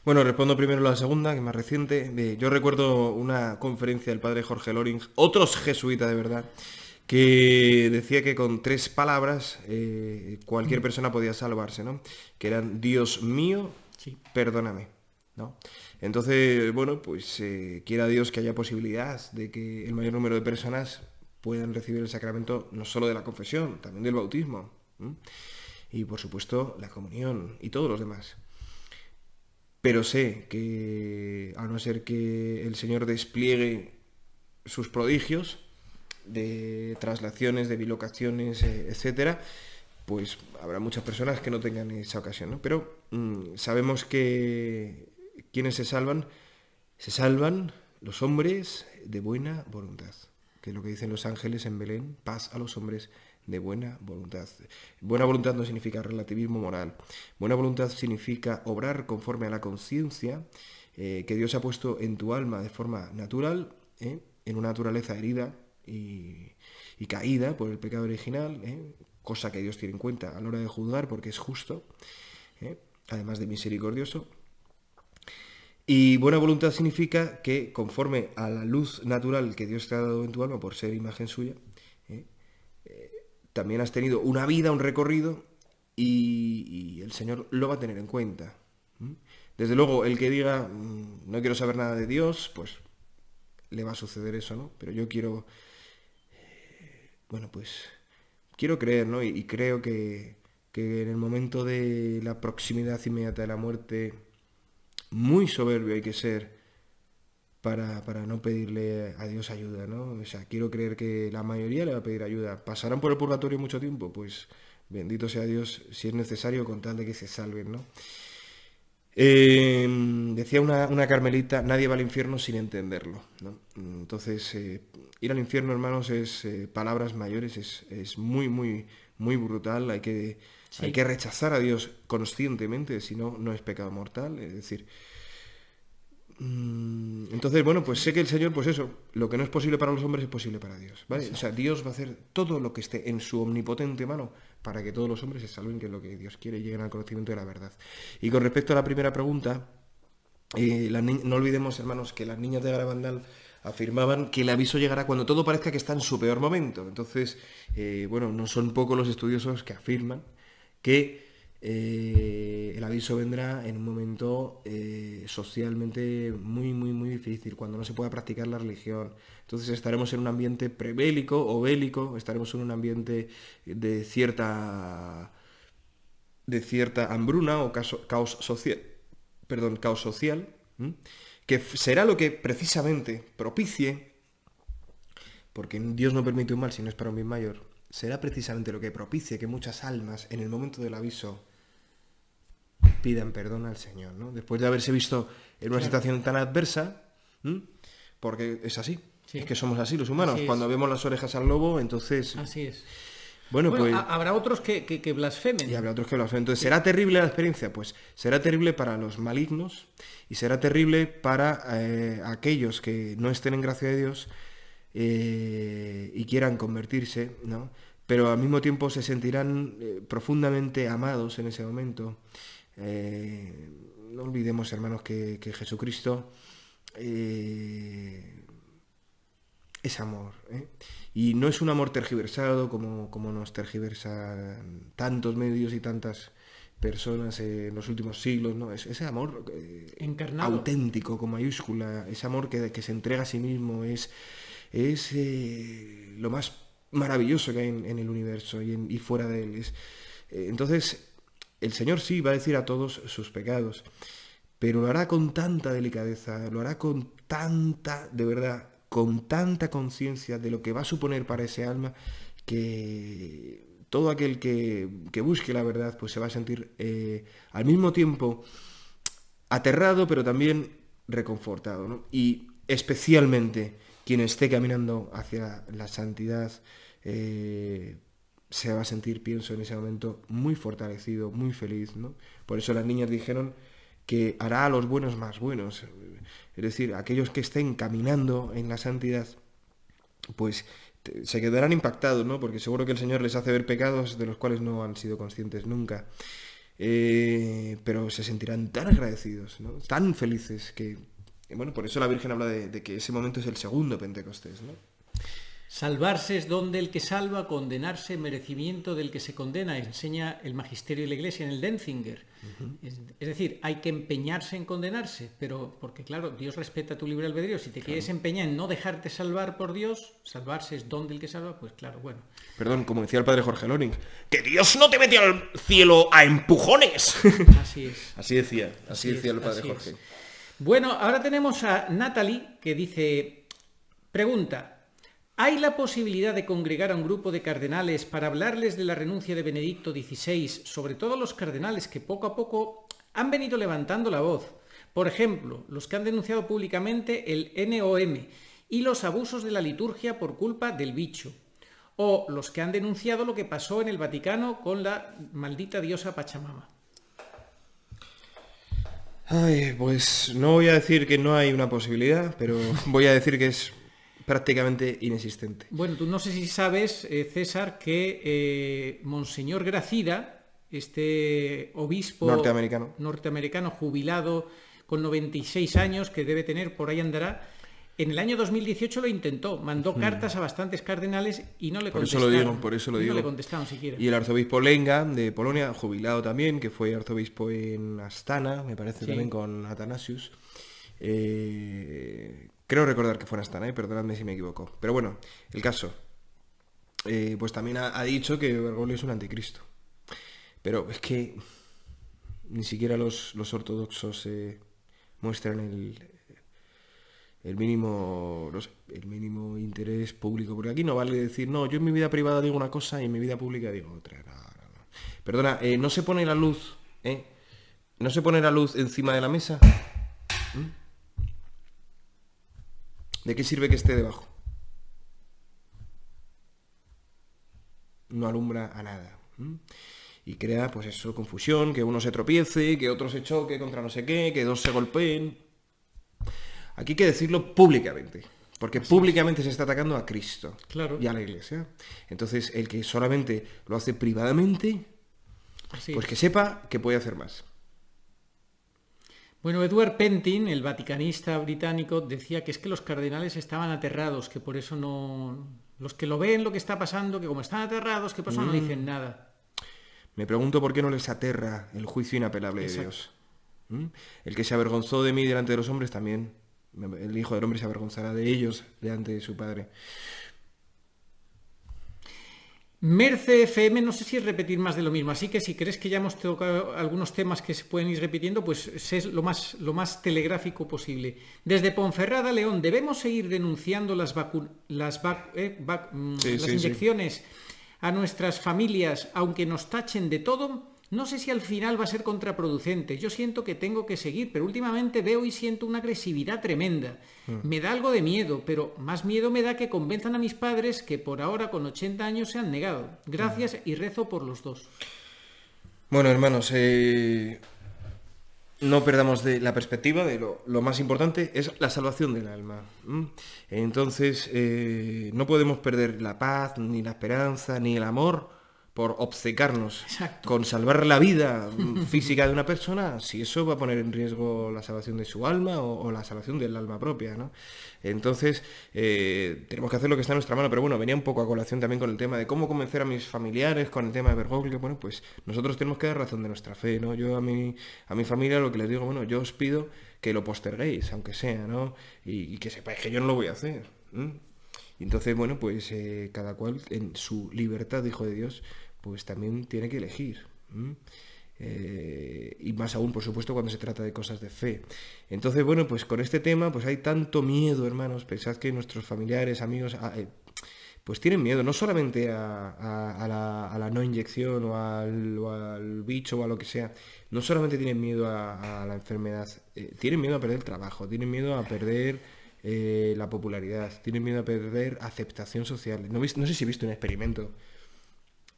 Bueno, respondo primero la segunda, que es más reciente. Yo recuerdo una conferencia del padre Jorge Loring, otro jesuita de verdad, que decía que con 3 palabras cualquier persona podía salvarse, ¿no? Que eran Dios mío, sí, perdóname, ¿no? Entonces, bueno, pues quiera Dios que haya posibilidad de que el mayor número de personas puedan recibir el sacramento no solo de la confesión, también del bautismo. y por supuesto la comunión y todos los demás. Pero sé que, a no ser que el Señor despliegue sus prodigios de traslaciones, de bilocaciones, etcétera, pues habrá muchas personas que no tengan esa ocasión, ¿no? Pero sabemos que quienes se salvan los hombres de buena voluntad, que es lo que dicen los ángeles en Belén: paz a los hombres de buena voluntad. Buena voluntad no significa relativismo moral. Buena voluntad significa obrar conforme a la conciencia que Dios ha puesto en tu alma de forma natural, en una naturaleza herida y caída por el pecado original, cosa que Dios tiene en cuenta a la hora de juzgar porque es justo, además de misericordioso. Y buena voluntad significa que conforme a la luz natural que Dios te ha dado en tu alma por ser imagen suya, también has tenido una vida, un recorrido, y el Señor lo va a tener en cuenta. Desde luego, el que diga no quiero saber nada de Dios, pues le va a suceder eso, ¿no? Pero yo quiero, quiero creer, ¿no? Y creo que en el momento de la proximidad inmediata de la muerte, muy soberbio hay que ser para no pedirle a Dios ayuda, ¿no? O sea, quiero creer que la mayoría le va a pedir ayuda. ¿Pasarán por el purgatorio mucho tiempo? Pues bendito sea Dios si es necesario, con tal de que se salven, ¿no? Decía una carmelita: nadie va al infierno sin entenderlo, ¿no? Entonces, ir al infierno, hermanos, es palabras mayores, es muy, muy, muy brutal. Hay que rechazar a Dios conscientemente, si no, no es pecado mortal. Es decir, entonces, bueno, pues sé que el Señor, pues eso, lo que no es posible para los hombres es posible para Dios, ¿vale? O sea, Dios va a hacer todo lo que esté en su omnipotente mano para que todos los hombres se salven, que es lo que Dios quiere, y lleguen al conocimiento de la verdad. Y con respecto a la primera pregunta, no olvidemos, hermanos, que las niñas de Garabandal afirmaban que el aviso llegará cuando todo parezca que está en su peor momento. Entonces, no son pocos los estudiosos que afirman que el aviso vendrá en un momento socialmente muy, muy, muy difícil, cuando no se pueda practicar la religión. Entonces estaremos en un ambiente prebélico o bélico, estaremos en un ambiente de cierta hambruna o caos social, que será lo que precisamente propicie, porque Dios no permite un mal si no es para un bien mayor, será precisamente lo que propicie que muchas almas en el momento del aviso pidan perdón al Señor, ¿no? Después de haberse visto en una situación tan adversa, porque es así, es que somos así los humanos, cuando vemos las orejas al lobo, entonces... Así es. Bueno, pues... habrá otros que blasfemen. Y habrá otros que blasfemen. Entonces, ¿será terrible la experiencia? Pues será terrible para los malignos y será terrible para aquellos que no estén en gracia de Dios y quieran convertirse, ¿no? Pero al mismo tiempo se sentirán profundamente amados en ese momento. No olvidemos, hermanos, que Jesucristo es amor, y no es un amor tergiversado como nos tergiversan tantos medios y tantas personas en los últimos siglos, ¿no? Es ese amor encarnado, auténtico, con mayúscula, ese amor que se entrega a sí mismo, es lo más maravilloso que hay en el universo y fuera de él. Entonces, el Señor sí va a decir a todos sus pecados, pero lo hará con tanta delicadeza, lo hará con tanta, de verdad, con tanta conciencia de lo que va a suponer para ese alma, que todo aquel que busque la verdad pues se va a sentir al mismo tiempo aterrado, pero también reconfortado, ¿no? Y especialmente quien esté caminando hacia la santidad se va a sentir, pienso, en ese momento muy fortalecido, muy feliz, ¿no? Por eso las niñas dijeron que hará a los buenos más buenos. Es decir, aquellos que estén caminando en la santidad, pues se quedarán impactados, ¿no? Porque seguro que el Señor les hace ver pecados de los cuales no han sido conscientes nunca. Pero se sentirán tan agradecidos, ¿no? Tan felices que... Bueno, por eso la Virgen habla de que ese momento es el segundo Pentecostés, ¿no? Salvarse es don del que salva, condenarse merecimiento del que se condena, enseña el magisterio de la Iglesia en el Denzinger. Es decir, hay que empeñarse en condenarse, pero porque claro, Dios respeta tu libre albedrío. Si te quieres empeñar en no dejarte salvar por Dios, salvarse es don del que salva, pues claro, bueno. Perdón, como decía el padre Jorge Loring, ¡que Dios no te mete al cielo a empujones! Así es. Así decía el padre así Jorge. es. Bueno, ahora tenemos a Natalie que dice, pregunta, ¿hay la posibilidad de congregar a un grupo de cardenales para hablarles de la renuncia de Benedicto XVI, sobre todo los cardenales que poco a poco han venido levantando la voz? Por ejemplo, los que han denunciado públicamente el NOM y los abusos de la liturgia por culpa del bicho. O los que han denunciado lo que pasó en el Vaticano con la maldita diosa Pachamama. Ay, pues no voy a decir que no hay una posibilidad, pero voy a decir que es prácticamente inexistente. Bueno, tú no sé si sabes, César, que Monseñor Gracida, este obispo norteamericano jubilado con 96 años, que debe tener, por ahí andará, en el año 2018 lo intentó, mandó cartas a bastantes cardenales y no le contestaron. Por eso lo digo. No le contestaron siquiera. Y el arzobispo Lenga, de Polonia, jubilado también, que fue arzobispo en Astana, me parece, también con Athanasius. Creo recordar que fue en Astana, perdonadme si me equivoco. Pero bueno, el caso. Pues también ha dicho que Bergoglio es un anticristo. Pero es que ni siquiera los ortodoxos muestran el mínimo interés público. Porque aquí no vale decir, no, yo en mi vida privada digo una cosa y en mi vida pública digo otra. No. Perdona, no se pone la luz, no se pone la luz encima de la mesa. ¿De qué sirve que esté debajo? No alumbra a nada. Y crea, pues eso, confusión, que uno se tropiece, que otro se choque contra no sé qué, que dos se golpeen. Aquí hay que decirlo públicamente, porque públicamente se está atacando a Cristo, claro, y a la Iglesia. Entonces, el que solamente lo hace privadamente, pues que sepa que puede hacer más. Bueno, Edward Pentin, el vaticanista británico, decía que es que los cardenales estaban aterrados, que por eso no... Los que lo ven, lo que está pasando, que como están aterrados, que por eso no dicen nada. Me pregunto por qué no les aterra el juicio inapelable de Dios. El que se avergonzó de mí delante de los hombres también. El Hijo del Hombre se avergonzará de ellos delante de su Padre. Merce FM, no sé si es repetir más de lo mismo, así que si crees que ya hemos tocado algunos temas que se pueden ir repitiendo, pues sé lo más telegráfico posible. Desde Ponferrada, León, ¿debemos seguir denunciando las inyecciones a nuestras familias, aunque nos tachen de todo? No sé si al final va a ser contraproducente. Yo siento que tengo que seguir, pero últimamente veo y siento una agresividad tremenda. Me da algo de miedo, pero más miedo me da que convenzan a mis padres que por ahora con 80 años se han negado. Gracias y rezo por los dos. Bueno, hermanos, no perdamos de la perspectiva de lo más importante es la salvación del alma. Entonces, no podemos perder la paz, ni la esperanza, ni el amor por obcecarnos con salvar la vida física de una persona, si eso va a poner en riesgo la salvación de su alma o la salvación del alma propia, ¿no? Entonces, tenemos que hacer lo que está en nuestra mano, pero bueno, venía un poco a colación también con el tema de cómo convencer a mis familiares con el tema de Bergoglio. Bueno, pues nosotros tenemos que dar razón de nuestra fe, ¿no? Yo a mi familia lo que les digo, bueno, yo os pido que lo posterguéis, aunque sea, ¿no? Y que sepáis que yo no lo voy a hacer. Y entonces, bueno, pues cada cual en su libertad de hijo de Dios, pues también tiene que elegir. Y más aún, por supuesto, cuando se trata de cosas de fe. Entonces, bueno, pues con este tema, pues hay tanto miedo, hermanos. Pensad que nuestros familiares, amigos, pues tienen miedo, no solamente a la no inyección o al bicho o a lo que sea. No solamente tienen miedo a la enfermedad, tienen miedo a perder el trabajo, tienen miedo a perder la popularidad, tienen miedo a perder aceptación social. No sé si he visto un experimento.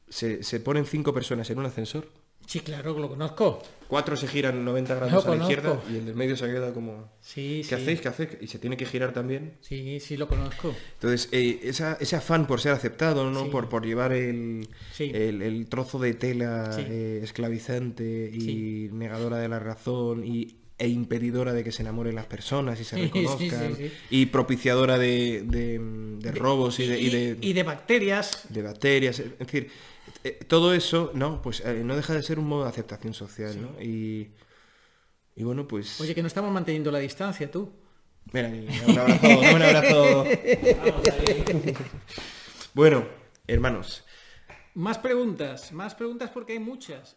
Se ponen 5 personas en un ascensor. Sí, claro, lo conozco. 4 se giran 90 grados a la izquierda y el del medio se queda como... Sí, ¿Qué hacéis? Y se tiene que girar también. Sí, lo conozco. Entonces, ese afán por ser aceptado, ¿no? Por llevar el trozo de tela esclavizante y negadora de la razón e impedidora de que se enamoren las personas y se reconozcan, y propiciadora de robos y de bacterias. De bacterias, es decir, todo eso, ¿no? Pues no deja de ser un modo de aceptación social, ¿no? Y Y bueno, pues... Oye, que no estamos manteniendo la distancia, tú. Mira, un abrazo, un abrazo. Vamos ahí. Bueno, hermanos. Más preguntas porque hay muchas,